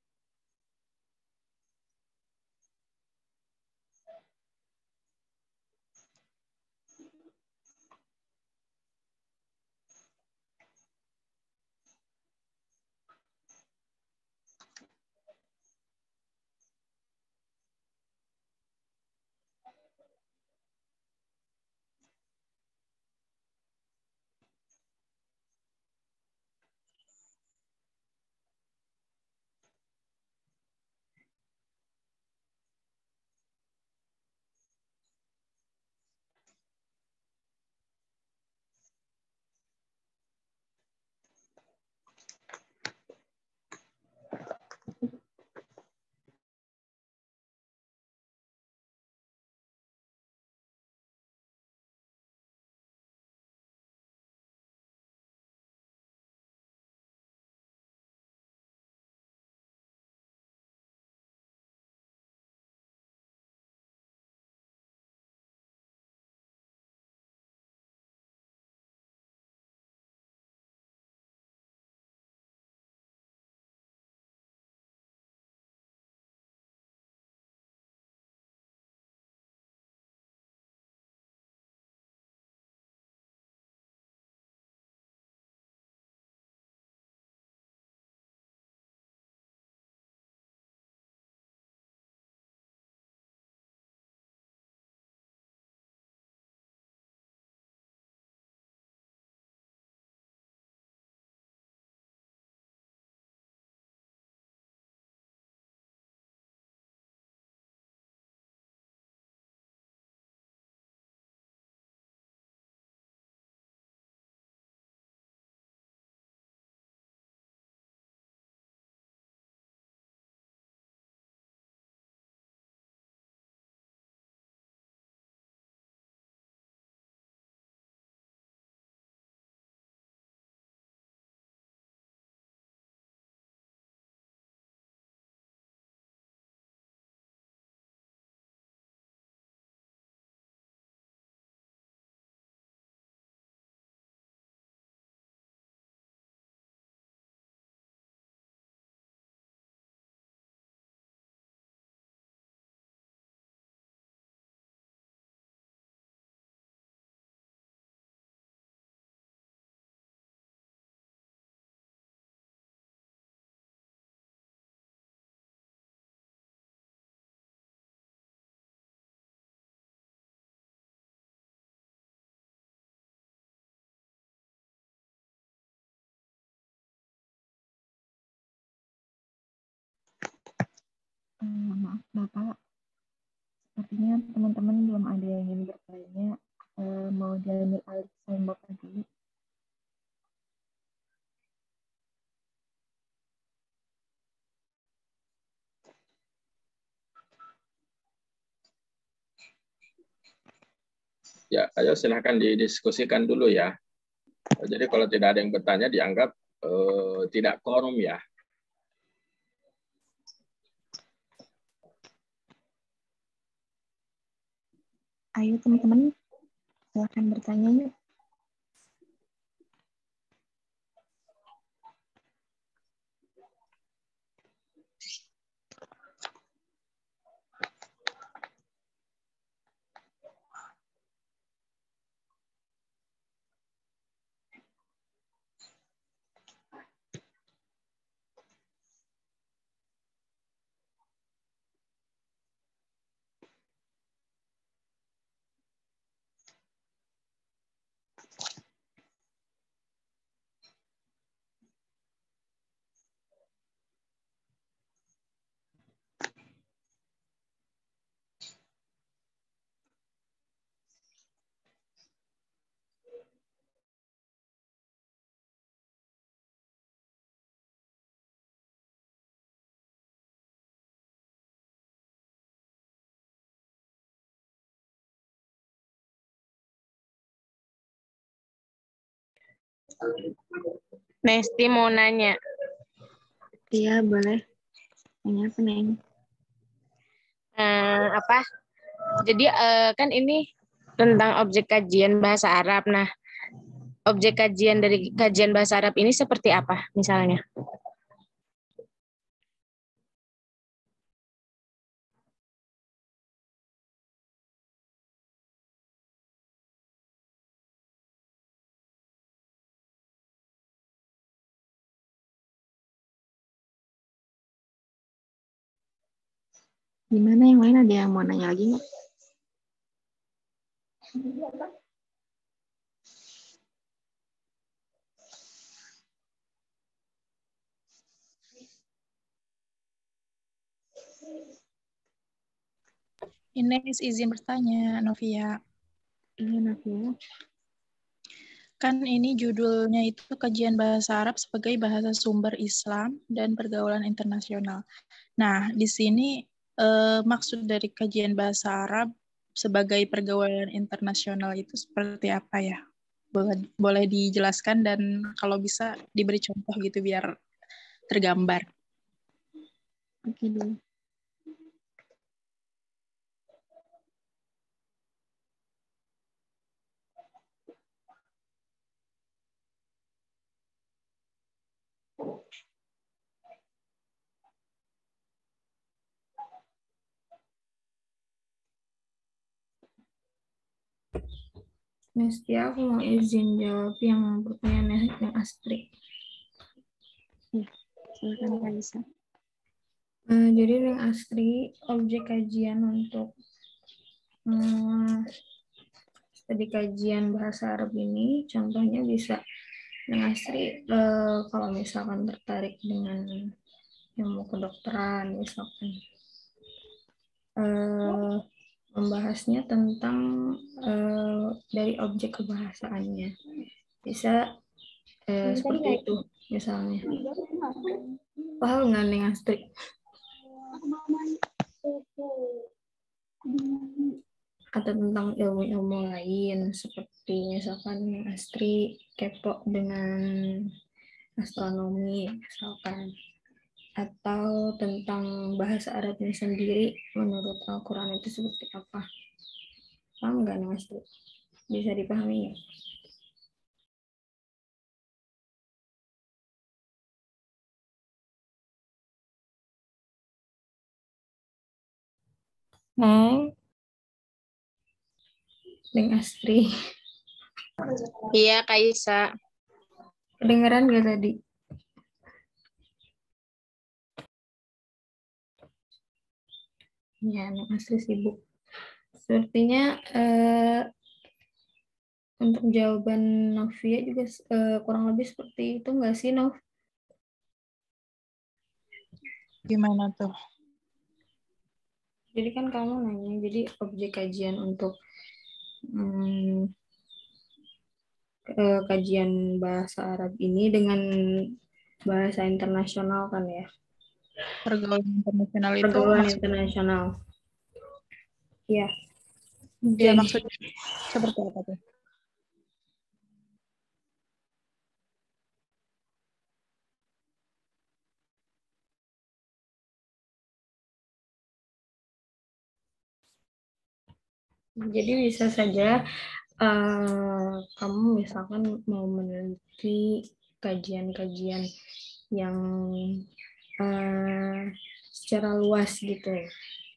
Maaf Bapak, sepertinya teman-teman belum ada yang ingin bertanya. Mau diambil alih sama Bapak dulu. Ya, ayo silahkan didiskusikan dulu ya. Jadi kalau tidak ada yang bertanya dianggap tidak quorum ya. Ayo teman-teman, silakan bertanya yuk. Nesti mau nanya. Iya, boleh. Tanya apa, Neng? Apa? Jadi kan ini tentang objek kajian bahasa Arab. Nah, objek kajian dari kajian bahasa Arab ini seperti apa misalnya? Gimana yang lain, ada yang mau nanya lagi nggak? Ines izin bertanya, Novia. Iya, Nafia. Kan ini judulnya itu kajian bahasa Arab sebagai bahasa sumber Islam dan pergaulan internasional. Nah, di sini maksud dari kajian bahasa Arab sebagai pergaulan internasional itu seperti apa ya? Boleh dijelaskan dan kalau bisa diberi contoh gitu biar tergambar. Oke dulu. Nesti, aku mau izin jawab yang pertanyaan yang Astrid. Silakan Kak Isa. Jadi yang Astrid, objek kajian untuk studi kajian bahasa Arab ini, contohnya bisa yang Astrid kalau misalkan tertarik dengan ilmu kedokteran, misalkan membahasnya tentang dari objek kebahasaannya. Bisa seperti itu misalnya. Paham nggak nih Astrid? Atau tentang ilmu-ilmu lain seperti misalkan yang Astrid kepo dengan astronomi misalkan, atau tentang bahasa Arabnya sendiri menurut Al-Quran itu seperti apa. Paham nggak nih Astrid? Bisa dipahami ya? Neng Astri. Iya, Kaisa. Kedengeran gak tadi? Ya, Neng Astri sibuk. Sepertinya untuk jawaban Novia juga kurang lebih seperti itu nggak sih, Nov? Gimana tuh? Jadi kan kamu nanya, jadi objek kajian untuk kajian bahasa Arab ini dengan bahasa internasional kan ya? Pergaulan internasional itu Pergaulan internasional. Ya. Ya, maksudnya seperti apa tuh? Jadi bisa saja kamu misalkan mau meneliti kajian-kajian yang secara luas gitu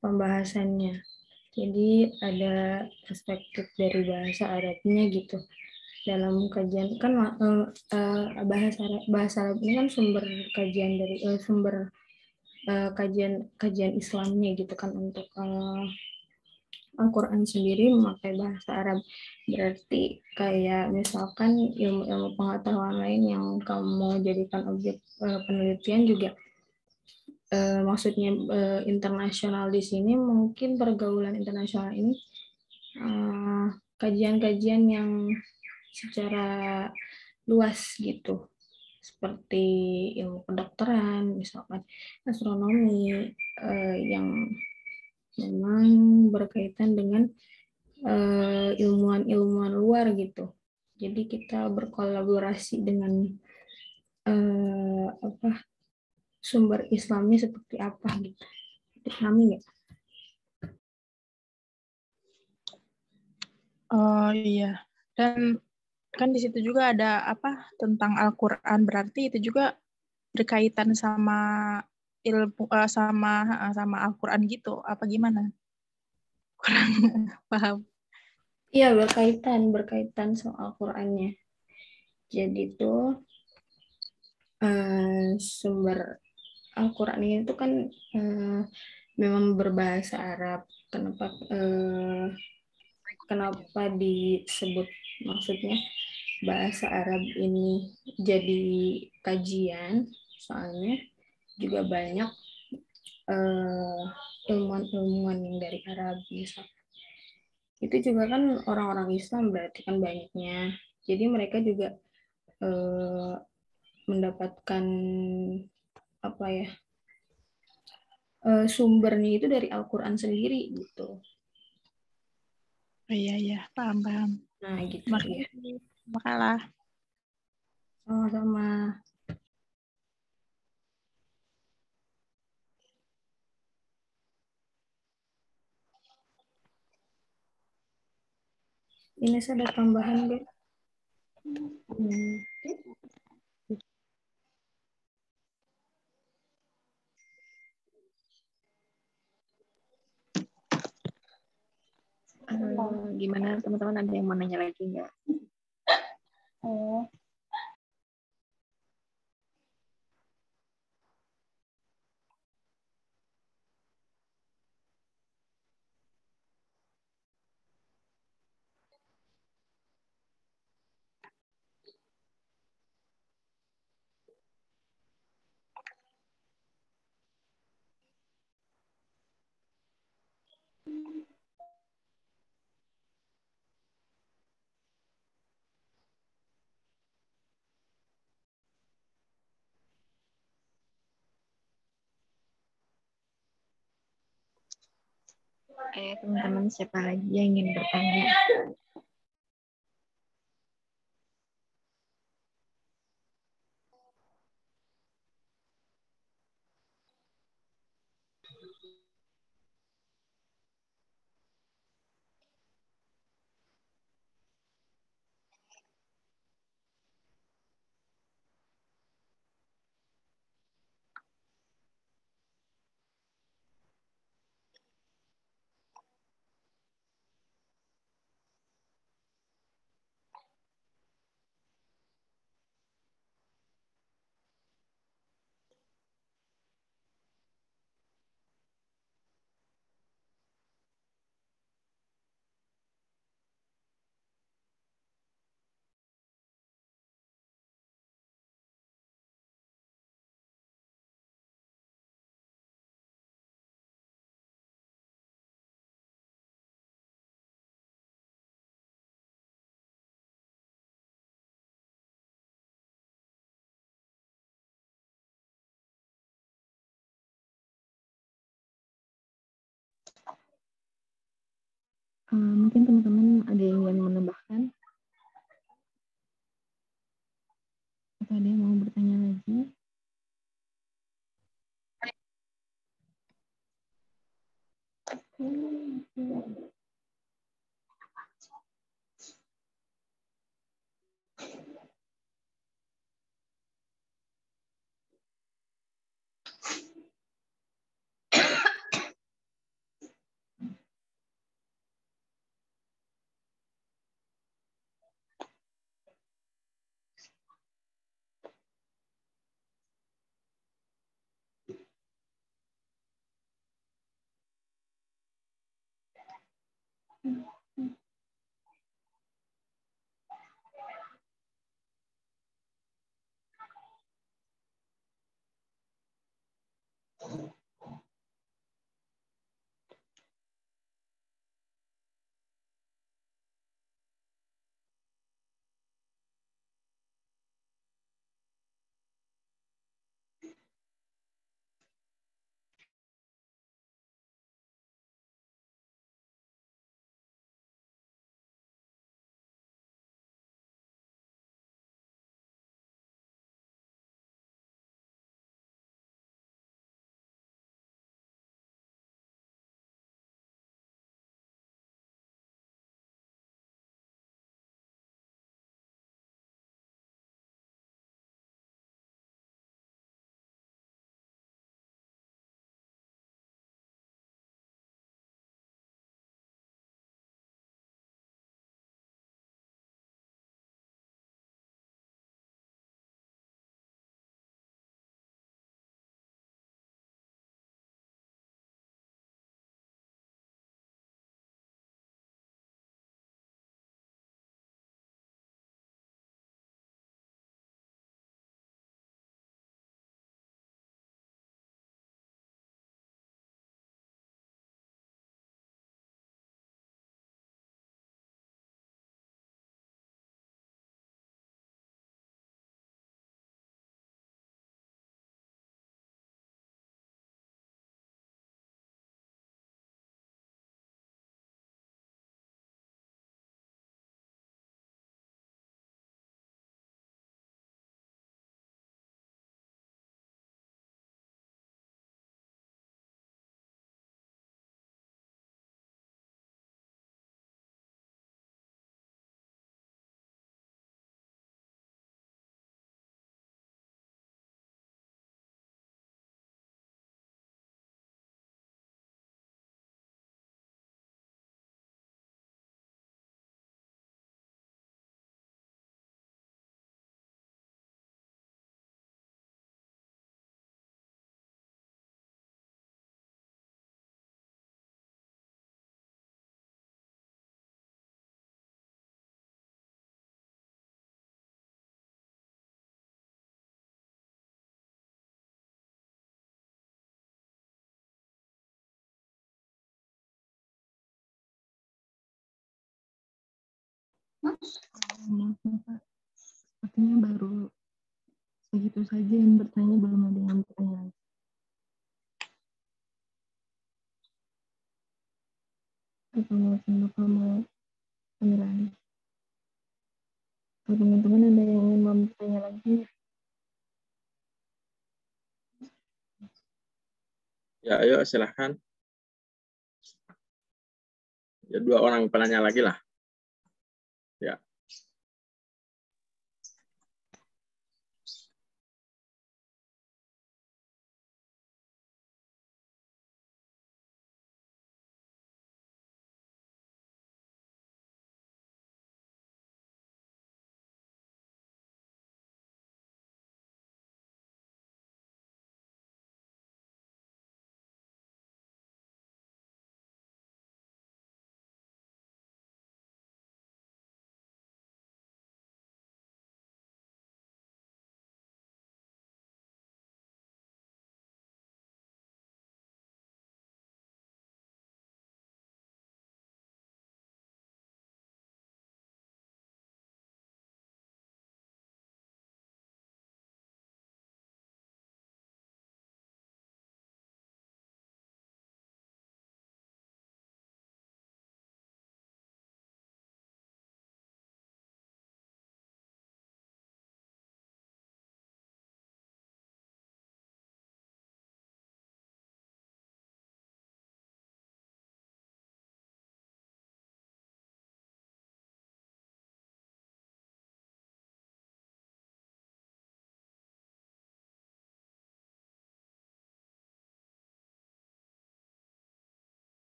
pembahasannya. Jadi ada perspektif dari bahasa Arabnya gitu dalam kajian kan bahasa Arab ini kan sumber kajian dari sumber kajian Islamnya gitu kan untuk Al-Quran sendiri memakai bahasa Arab. Berarti kayak misalkan ilmu-ilmu pengetahuan lain yang kamu jadikan objek penelitian juga maksudnya internasional di sini mungkin pergaulan internasional ini kajian-kajian yang secara luas gitu. Seperti ilmu kedokteran, misalkan astronomi yang memang berkaitan dengan ilmuwan-ilmuwan luar gitu. Jadi kita berkolaborasi dengan sumber Islamnya seperti apa gitu. Dipahami nggak? Oh iya. Dan kan di situ juga ada apa tentang Al-Qur'an, berarti itu juga berkaitan sama ilmu sama Al-Qur'an gitu apa gimana? Kurang paham. Iya, berkaitan soal Qurannya. Jadi tuh sumber Al-Quran itu kan memang berbahasa Arab. Kenapa disebut, maksudnya bahasa Arab ini jadi kajian? Soalnya juga banyak ilmuwan-ilmuwan yang dari Arab misalnya. Itu juga kan orang-orang Islam berarti kan banyaknya. Jadi mereka juga mendapatkan apa ya, sumbernya itu dari Al-Quran sendiri gitu. Oh, iya, paham. Nah gitu ya. Makalah. Sama-sama. Ini ada tambahan, Beb? Gimana teman-teman, ada yang mau nanya lagi nggak? Teman-teman, siapa lagi yang ingin bertanya? Mungkin teman-teman ada yang ingin menambahkan? Atau ada yang mau bertanya lagi? Maaf, Pak. Sepertinya baru segitu saja yang bertanya, belum ada yang bertanya lagi. Apa mungkin Bapak mau ambil alih? Kalau teman-teman ada yang ingin bertanya lagi? Ya, ayo silahkan. Ya, 2 orang penanya lagi lah. Ya.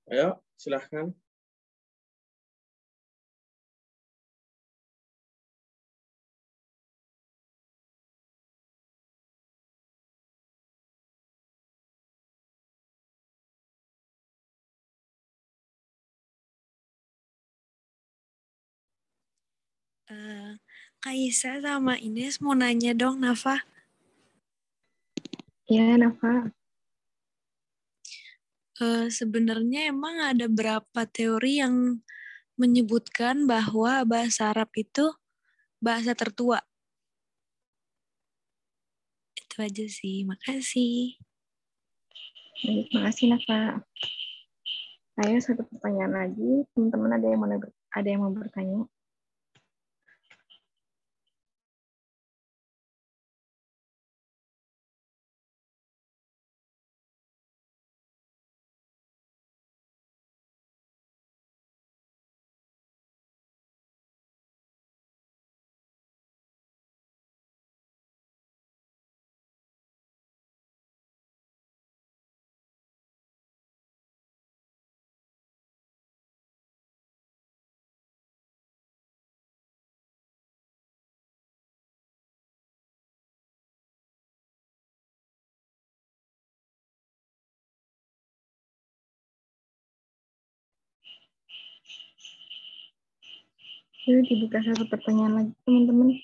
Ayo, silahkan. Kaisa sama Ines mau nanya dong, Nafa. Ya, Nafa. Sebenarnya emang ada berapa teori yang menyebutkan bahwa bahasa Arab itu bahasa tertua? Itu aja sih, makasih. Baik, makasih Nafa. Saya satu pertanyaan lagi, teman-teman ada yang mau bertanya? Yuk dibuka satu pertanyaan lagi, teman-teman.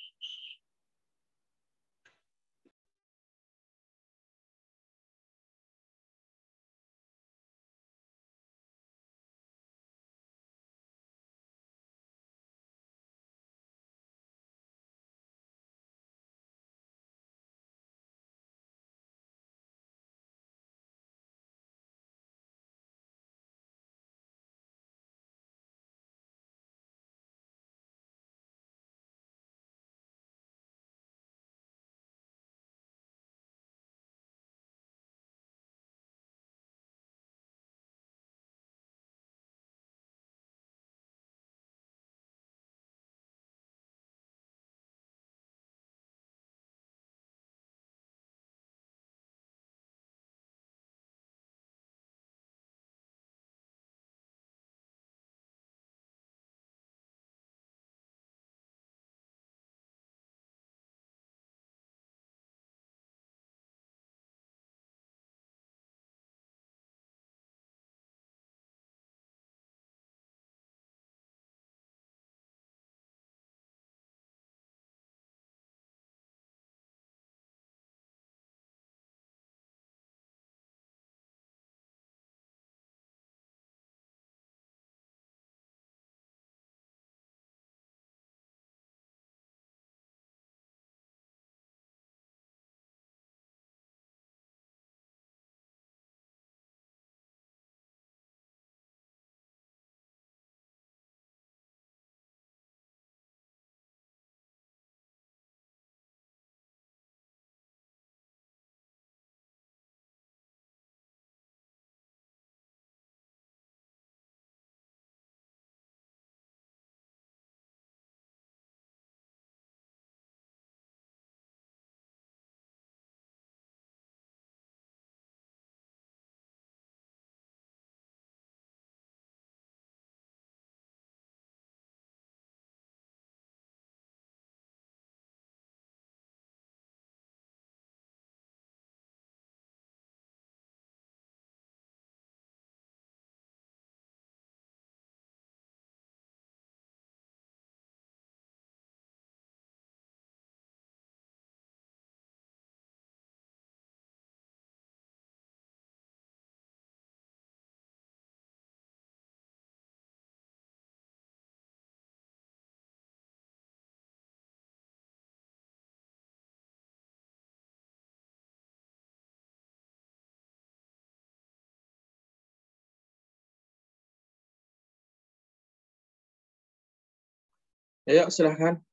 Ayo, silahkan.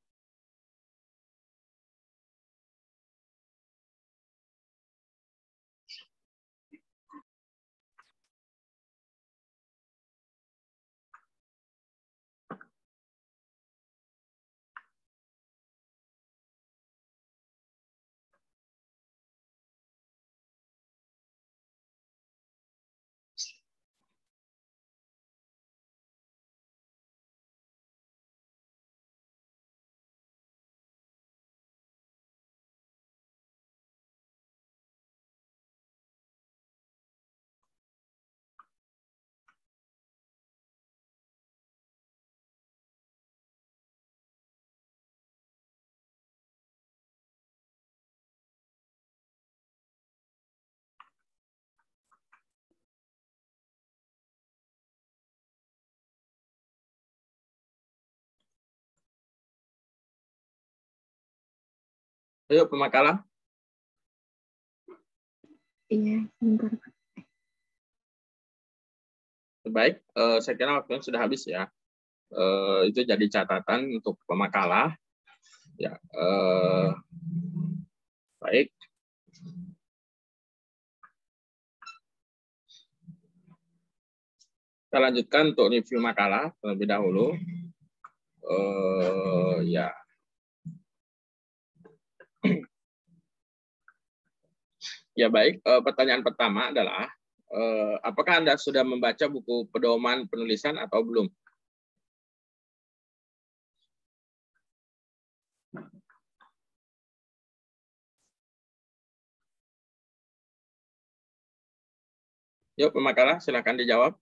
Ayo, pemakalah. Iya, bentar. Baik, saya kira waktunya sudah habis ya. Itu jadi catatan untuk pemakalah. Ya, baik. Kita lanjutkan untuk review makalah terlebih dahulu. Ya. Ya baik, pertanyaan pertama adalah, apakah Anda sudah membaca buku pedoman penulisan atau belum? Yuk, pemakalah, silakan dijawab.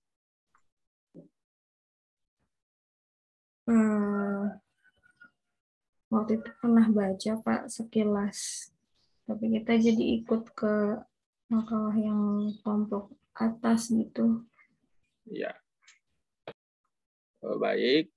Waktu itu pernah baca, Pak, sekilas. Tapi kita jadi ikut ke makalah yang kelompok atas gitu. Ya. Baik.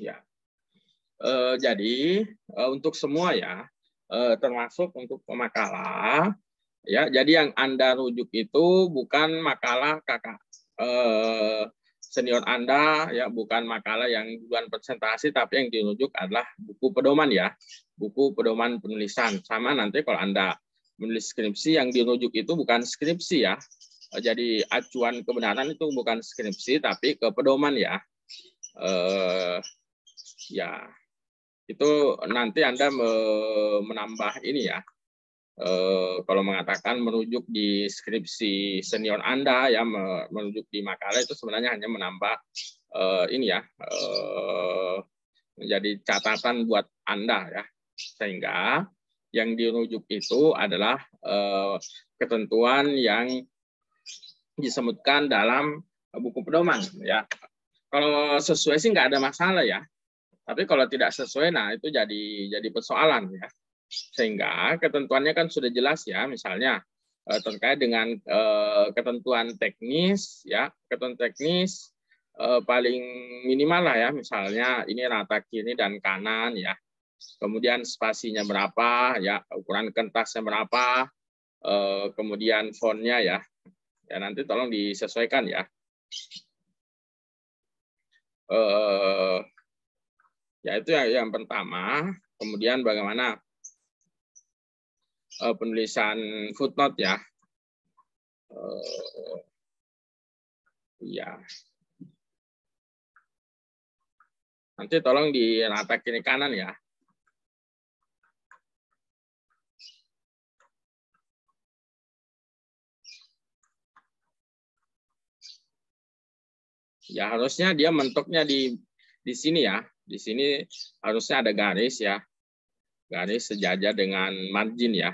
Ya. Jadi untuk semua ya, termasuk untuk pemakalah, ya. Jadi yang Anda rujuk itu bukan makalah kakak senior Anda, ya, bukan makalah yang duluan presentasi, tapi yang dirujuk adalah buku pedoman ya, buku pedoman penulisan. Sama nanti kalau Anda menulis skripsi, yang dirujuk itu bukan skripsi ya. Jadi acuan kebenaran itu bukan skripsi, tapi ke pedoman ya. Ya, itu nanti Anda menambah ini ya. Kalau mengatakan merujuk di skripsi senior Anda ya, merujuk di makalah itu sebenarnya hanya menambah ini ya, menjadi catatan buat Anda ya, sehingga yang dirujuk itu adalah ketentuan yang disebutkan dalam buku pedoman ya. Kalau sesuai sih nggak ada masalah ya. Tapi kalau tidak sesuai, nah itu jadi persoalan ya. Sehingga ketentuannya kan sudah jelas ya, misalnya terkait dengan ketentuan teknis ya, ketentuan teknis paling minimal lah ya, misalnya ini rata kiri dan kanan ya. Kemudian spasinya berapa ya, ukuran kertasnya berapa, kemudian fontnya ya. Ya nanti tolong disesuaikan ya. Ya itu yang pertama. Kemudian bagaimana penulisan footnote ya. Ya. Nanti tolong di rata kiri kanan ya. Ya harusnya dia mentoknya di sini ya. Di sini harusnya ada garis ya. Garis sejajar dengan margin ya.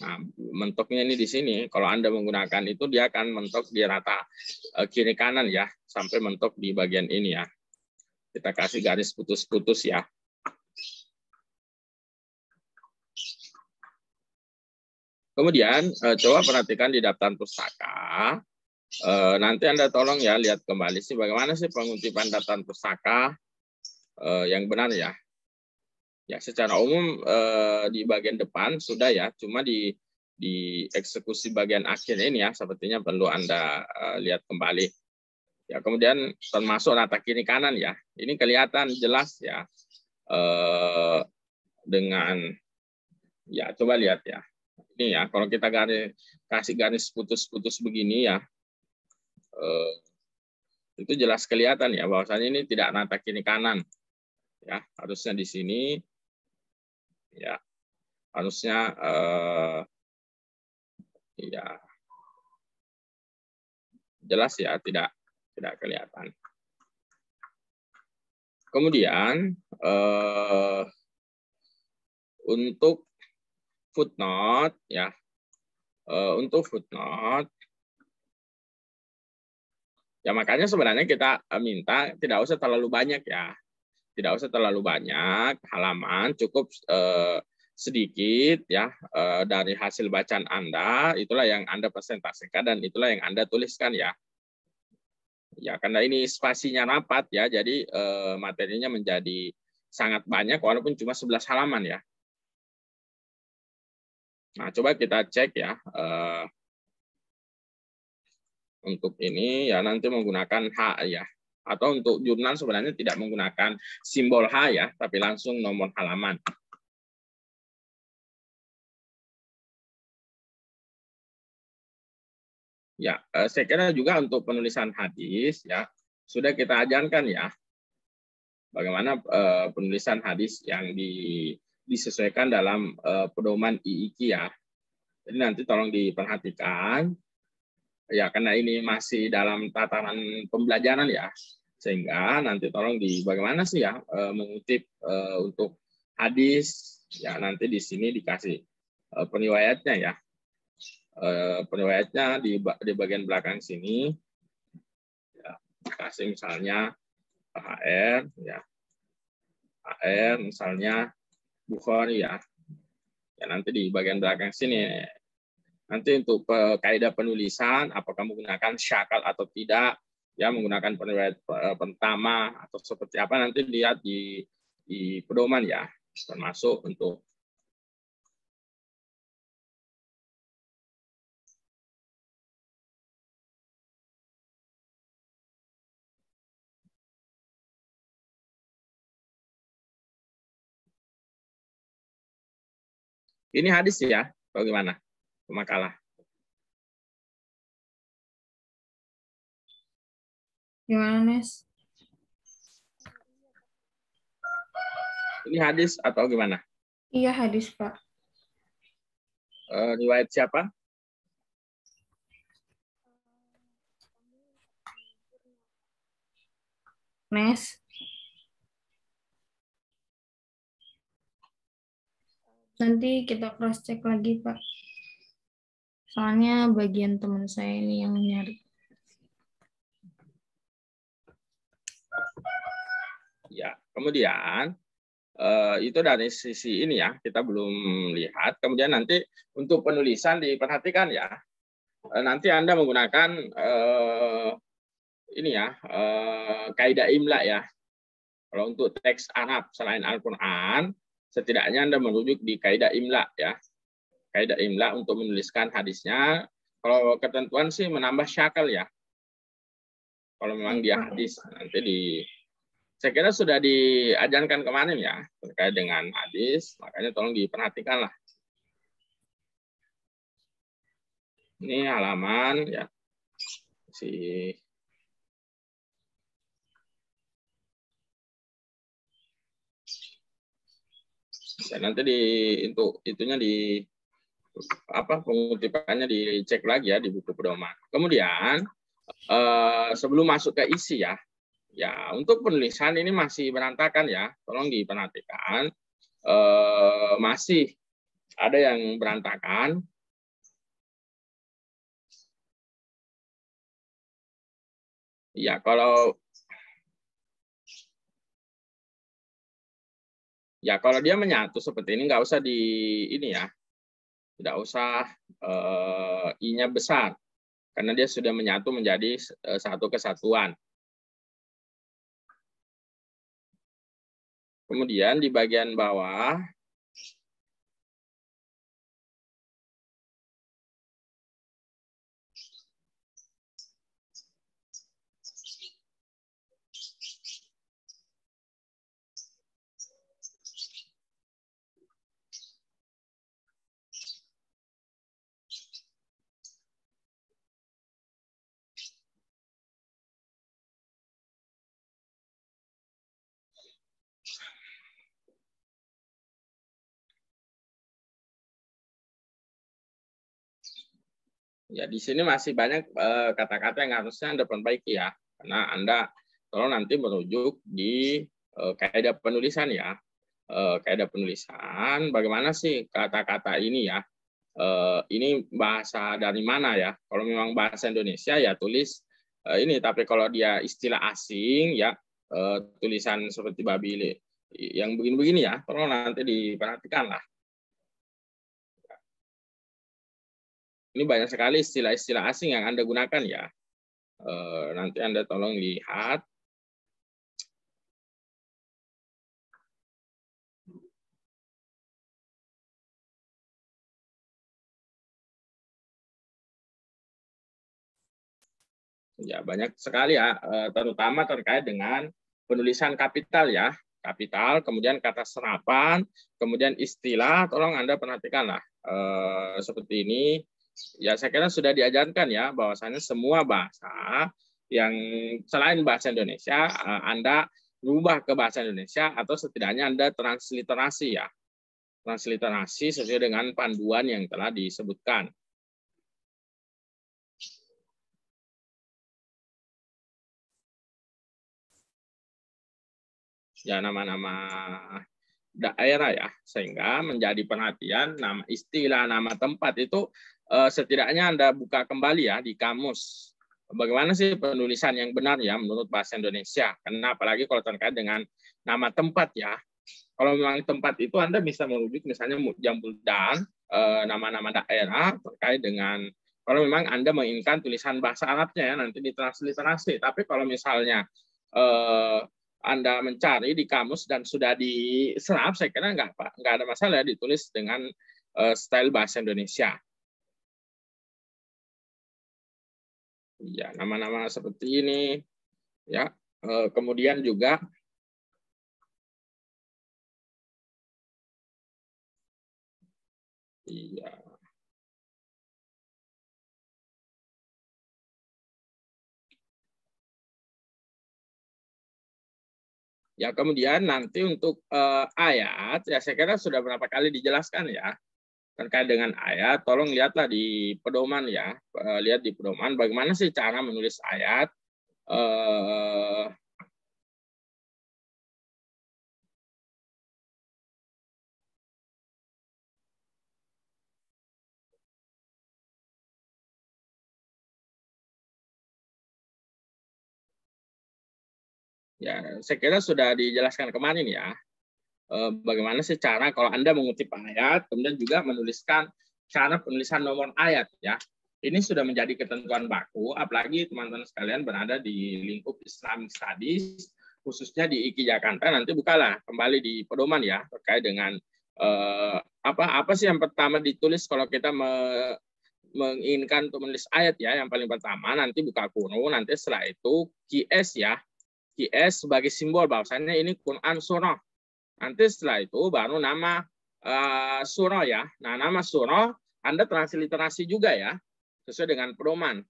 Nah, mentoknya ini di sini. Kalau Anda menggunakan itu, dia akan mentok di rata kiri kanan ya, sampai mentok di bagian ini ya. Kita kasih garis putus-putus ya. Kemudian coba perhatikan di daftar pustaka. Nanti Anda tolong ya lihat kembali sih bagaimana sih pengutipan data pustaka yang benar ya. Ya secara umum di bagian depan sudah ya, cuma di eksekusi bagian akhir ini ya sepertinya perlu Anda lihat kembali. Ya kemudian termasuk rata kiri kanan ya, ini kelihatan jelas ya dengan ya coba lihat ya. Ini ya kalau kita kasih garis putus-putus begini ya. Itu jelas kelihatan ya bahwasanya ini tidak rata kiri kanan ya, harusnya di sini ya harusnya ya jelas ya tidak kelihatan. Kemudian untuk footnote ya, untuk footnote ya makanya sebenarnya kita minta tidak usah terlalu banyak ya. Tidak usah terlalu banyak halaman, cukup sedikit ya dari hasil bacaan Anda, itulah yang Anda presentasikan dan itulah yang Anda tuliskan ya. Ya karena ini spasinya rapat ya, jadi materinya menjadi sangat banyak walaupun cuma 11 halaman ya. Nah, coba kita cek ya. Untuk ini ya nanti menggunakan H ya. Atau untuk jurnal sebenarnya tidak menggunakan simbol H ya, tapi langsung nomor halaman. Ya, saya kira juga untuk penulisan hadis ya sudah kita ajarkan ya bagaimana penulisan hadis yang disesuaikan dalam pedoman IIQ ya. Jadi nanti tolong diperhatikan ya karena ini masih dalam tataran pembelajaran ya, sehingga nanti tolong bagaimana sih ya mengutip untuk hadis ya, nanti di sini dikasih periwayatnya ya, periwayatnya di bagian belakang sini ya, kasih misalnya HR ya, HR misalnya Bukhari ya, ya nanti di bagian belakang sini. Nanti untuk kaidah penulisan, apakah menggunakan syakal atau tidak, ya menggunakan periwayat pertama atau seperti apa, nanti lihat di pedoman ya, termasuk untuk ini hadis ya, bagaimana? Makalah. Gimana, Nes? Ini hadis atau gimana? Iya, hadis, Pak. Riwayat siapa? Nes? Nanti kita cross check lagi, Pak. Soalnya bagian teman saya ini yang nyari. Ya, kemudian itu dari sisi ini ya, kita belum lihat. Kemudian nanti untuk penulisan diperhatikan ya. Nanti Anda menggunakan ini ya, kaidah imla ya. Kalau untuk teks Arab selain Al-Quran, setidaknya Anda merujuk di kaidah imla ya. Kaidah imla untuk menuliskan hadisnya. Kalau ketentuan sih menambah syakal ya. Kalau memang dia hadis, nanti saya kira sudah diajarkan kemarin ya terkait dengan hadis, makanya tolong diperhatikan lah. Ini halaman ya dan nanti untuk itunya pengutipannya dicek lagi ya di buku pedoman. Kemudian sebelum masuk ke isi ya, untuk penulisan ini masih berantakan ya, tolong diperhatikan. Masih ada yang berantakan. Ya kalau dia menyatu seperti ini nggak usah ini ya, tidak usah I-nya besar. karena dia sudah menyatu menjadi satu kesatuan. Kemudian di bagian bawah ya, di sini masih banyak kata-kata yang harusnya Anda perbaiki ya, karena Anda tolong nanti merujuk di kaidah penulisan ya. Kaidah penulisan, bagaimana sih kata-kata ini ya? Ini bahasa dari mana ya? Kalau memang bahasa Indonesia ya tulis ini, tapi kalau dia istilah asing ya tulisan seperti babi yang begini-begini ya, tolong nanti diperhatikan lah. Ini banyak sekali istilah-istilah asing yang Anda gunakan ya. Nanti Anda tolong lihat. Ya, banyak sekali ya, terutama terkait dengan penulisan kapital ya. Kapital, kemudian kata serapan, kemudian istilah, tolong Anda perhatikanlah. Seperti ini. Ya, saya kira sudah diajarkan ya bahwasanya semua bahasa yang selain bahasa Indonesia Anda berubah ke bahasa Indonesia atau setidaknya Anda transliterasi ya. Transliterasi sesuai dengan panduan yang telah disebutkan. Ya, nama-nama daerah ya, sehingga menjadi perhatian nama istilah, nama tempat itu setidaknya Anda buka kembali ya di kamus. Bagaimana sih penulisan yang benar ya menurut bahasa Indonesia? Karena apalagi kalau terkait dengan nama tempat ya. Kalau memang tempat itu Anda bisa merujuk misalnya Jambuldan, nama-nama daerah terkait dengan, kalau memang Anda menginginkan tulisan bahasa Arabnya ya nanti ditransliterasi. Tapi kalau misalnya Anda mencari di kamus dan sudah diserap, saya kira nggak ada masalah ya ditulis dengan style bahasa Indonesia. Ya, nama-nama seperti ini, ya. Kemudian juga iya. Ya, kemudian nanti untuk ayat, ya saya kira sudah berapa kali dijelaskan ya. Terkait dengan ayat, tolong lihatlah di pedoman ya. Lihat di pedoman bagaimana sih cara menulis ayat. Ya, saya kira sudah dijelaskan kemarin ya. Bagaimana sih cara kalau Anda mengutip ayat, kemudian juga menuliskan cara penulisan nomor ayat ya. Ini sudah menjadi ketentuan baku, apalagi teman-teman sekalian berada di lingkup Islamic Studies, khususnya di IKI Jakarta. Nanti bukalah kembali di pedoman ya terkait dengan apa sih yang pertama ditulis kalau kita menginginkan untuk menulis ayat ya. Yang paling pertama nanti buka kuno, nanti setelah itu QS ya. QS sebagai simbol bahwasanya ini Quran surah. Nanti setelah itu baru nama surah ya. Nah, nama surah Anda transliterasi juga ya, sesuai dengan pedoman.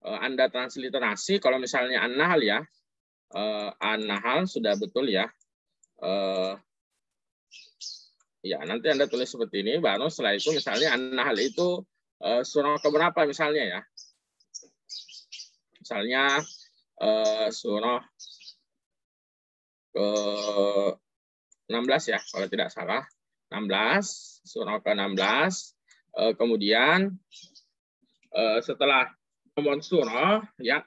Anda transliterasi, kalau misalnya An-Nahl ya, An-Nahl sudah betul ya. Ya, nanti Anda tulis seperti ini, baru setelah itu misalnya An-Nahl itu surah keberapa misalnya ya. Misalnya surah ke-16 ya, kalau tidak salah. 16, surah ke-16. Kemudian setelah nomor surah ya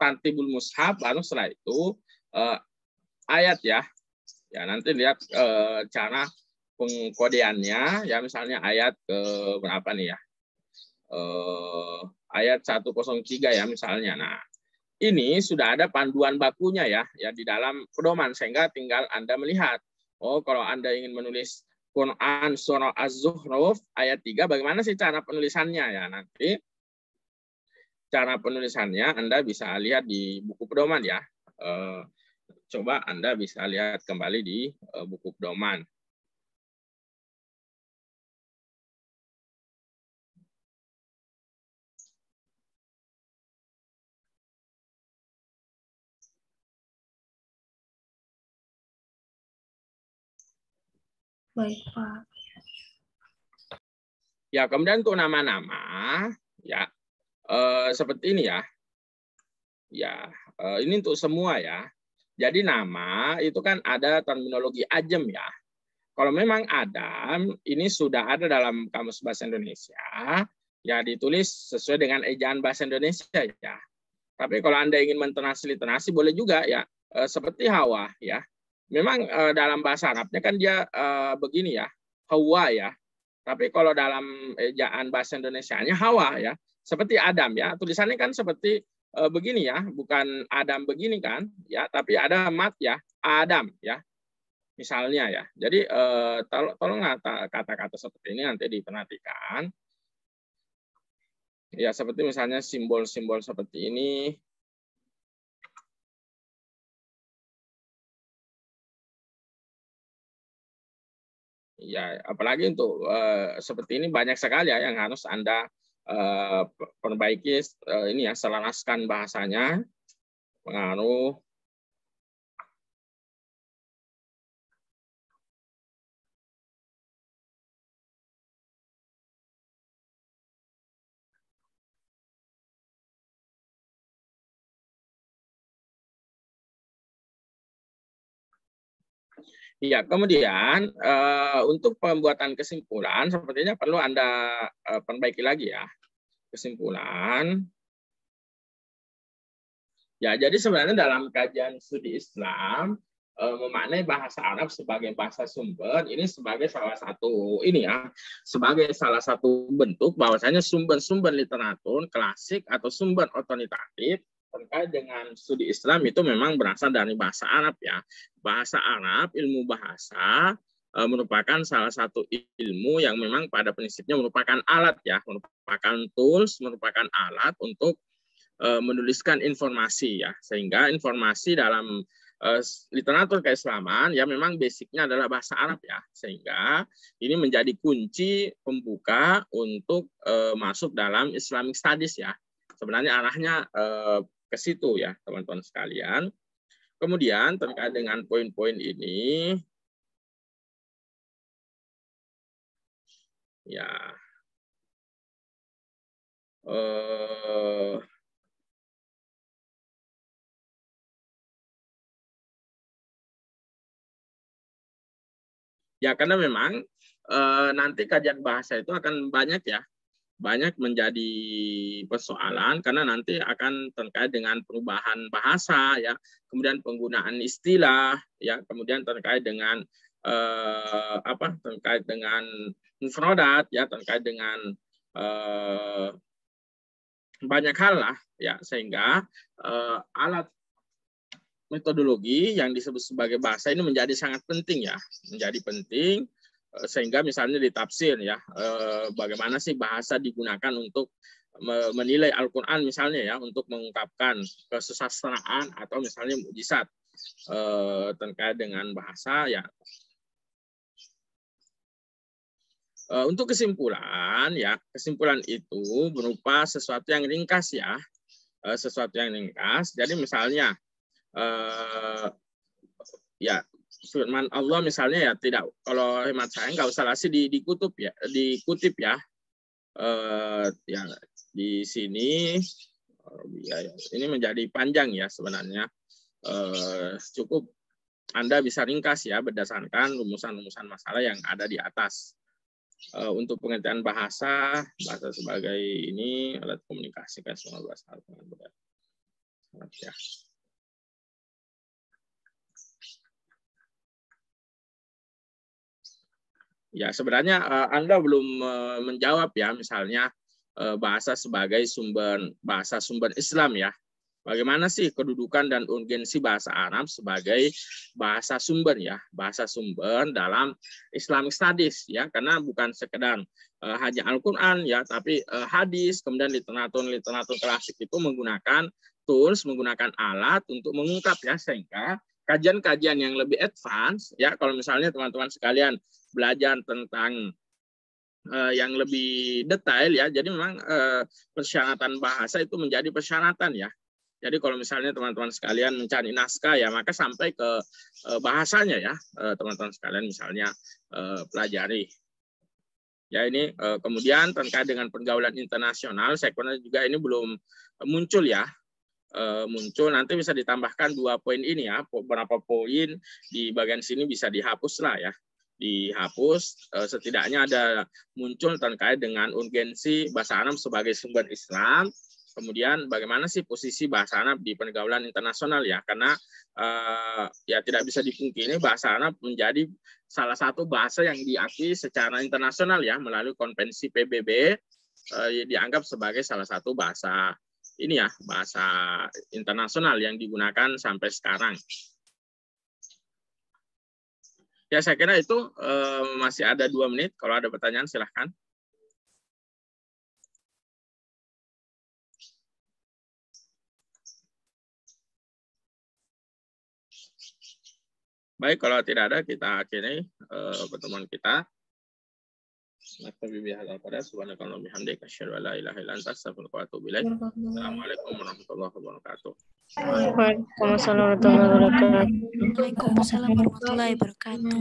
tartibul mushaf, baru setelah itu ayat ya. Ya, nanti lihat cara pengkodeannya ya, misalnya ayat ke berapa nih ya. ayat 103 ya misalnya. Nah, ini sudah ada panduan bakunya ya di dalam pedoman, sehingga tinggal Anda melihat. Oh, kalau Anda ingin menulis Quran surah Az-Zukhruf ayat 3, bagaimana sih cara penulisannya ya? Nanti cara penulisannya Anda bisa lihat di buku pedoman ya. Coba Anda bisa lihat kembali di buku pedoman. Baik, Pak. Ya, kemudian untuk nama-nama ya seperti ini ya. Ya, ini untuk semua ya. Jadi nama itu kan ada terminologi ajem ya. Kalau memang Adam ini sudah ada dalam Kamus Bahasa Indonesia, ya ditulis sesuai dengan ejaan bahasa Indonesia ya. Tapi kalau Anda ingin mentransliterasi boleh juga ya, seperti Hawa ya. Memang dalam bahasa Arabnya kan dia begini ya, Hawa ya. Tapi kalau dalam ejaan bahasa Indonesianya Hawa ya, seperti Adam ya. Tulisannya kan seperti begini ya, bukan Adam begini kan, ya, tapi ada mat ya, Adam ya. Misalnya ya. Jadi tolong kata-kata seperti ini nanti diperhatikan. Ya, seperti misalnya simbol-simbol seperti ini. Ya, apalagi untuk seperti ini banyak sekali ya yang harus Anda perbaiki ini ya, selaraskan bahasanya, pengaruh. Ya, kemudian untuk pembuatan kesimpulan sepertinya perlu Anda perbaiki lagi ya. Kesimpulan. Ya, jadi sebenarnya dalam kajian studi Islam memaknai bahasa Arab sebagai bahasa sumber ini sebagai salah satu sebagai salah satu bentuk bahwasanya sumber-sumber literatur klasik atau sumber otoritatif terkait dengan studi Islam itu memang berasal dari bahasa Arab ya. Bahasa Arab, ilmu bahasa merupakan salah satu ilmu yang memang pada prinsipnya merupakan alat ya, merupakan tools, merupakan alat untuk menuliskan informasi ya, sehingga informasi dalam literatur keislaman ya memang basicnya adalah bahasa Arab ya, sehingga ini menjadi kunci pembuka untuk masuk dalam Islamic Studies ya. Sebenarnya arahnya ke situ ya teman-teman sekalian. Kemudian terkait dengan poin-poin ini ya ya karena memang nanti kajian bahasa itu akan banyak ya, banyak menjadi persoalan karena nanti akan terkait dengan perubahan bahasa ya, kemudian penggunaan istilah ya, kemudian terkait dengan terkait dengan mufradat ya, terkait dengan banyak hal lah ya, sehingga alat metodologi yang disebut sebagai bahasa ini menjadi sangat penting ya, menjadi penting sehingga misalnya ditafsir ya, bagaimana sih bahasa digunakan untuk menilai Al-Quran misalnya ya, untuk mengungkapkan kesusastraan atau misalnya mukjizat terkait dengan bahasa ya. Untuk kesimpulan ya, kesimpulan itu berupa sesuatu yang ringkas ya, sesuatu yang ringkas. Jadi misalnya ya firman Allah misalnya ya, tidak, kalau hemat saya nggak usah lagi dikutip ya, ya di sini ya, ini menjadi panjang ya sebenarnya, cukup Anda bisa ringkas ya berdasarkan rumusan-rumusan masalah yang ada di atas. Untuk pengertian bahasa sebagai ini alat komunikasi kan semua bahasa ya. Ya, sebenarnya Anda belum menjawab ya, misalnya bahasa sebagai bahasa sumber Islam ya. Bagaimana sih kedudukan dan urgensi bahasa Arab sebagai bahasa sumber ya, bahasa sumber dalam Islamic Studies ya, karena bukan sekedar hanya Al-Qur'an ya, tapi hadis, kemudian literatur klasik itu menggunakan tools, menggunakan alat untuk mengungkap ya, sehingga kajian-kajian yang lebih advance ya, kalau misalnya teman-teman sekalian belajar tentang yang lebih detail ya, jadi memang persyaratan bahasa itu menjadi persyaratan ya. Jadi kalau misalnya teman-teman sekalian mencari naskah ya, maka sampai ke bahasanya ya, teman-teman sekalian misalnya pelajari. Ya ini kemudian terkait dengan pergaulan internasional, saya kira juga ini belum muncul ya. Muncul nanti bisa ditambahkan 2 poin ini ya, beberapa poin di bagian sini bisa dihapus lah ya. Dihapus, setidaknya ada muncul terkait dengan urgensi bahasa Arab sebagai sumber Islam. Kemudian bagaimana sih posisi bahasa Arab di pergaulan internasional ya, karena ya tidak bisa dipungkiri bahasa Arab menjadi salah satu bahasa yang diakui secara internasional ya, melalui konvensi PBB dianggap sebagai salah satu bahasa ini ya, bahasa internasional yang digunakan sampai sekarang. Ya saya kira itu masih ada 2 menit, kalau ada pertanyaan silahkan. Baik, kalau tidak ada kita akhiri pertemuan kita. Assalamualaikum warahmatullahi wabarakatuh. Waalaikumsalam warahmatullahi wabarakatuh. Waalaikumsalam warahmatullahi wabarakatuh.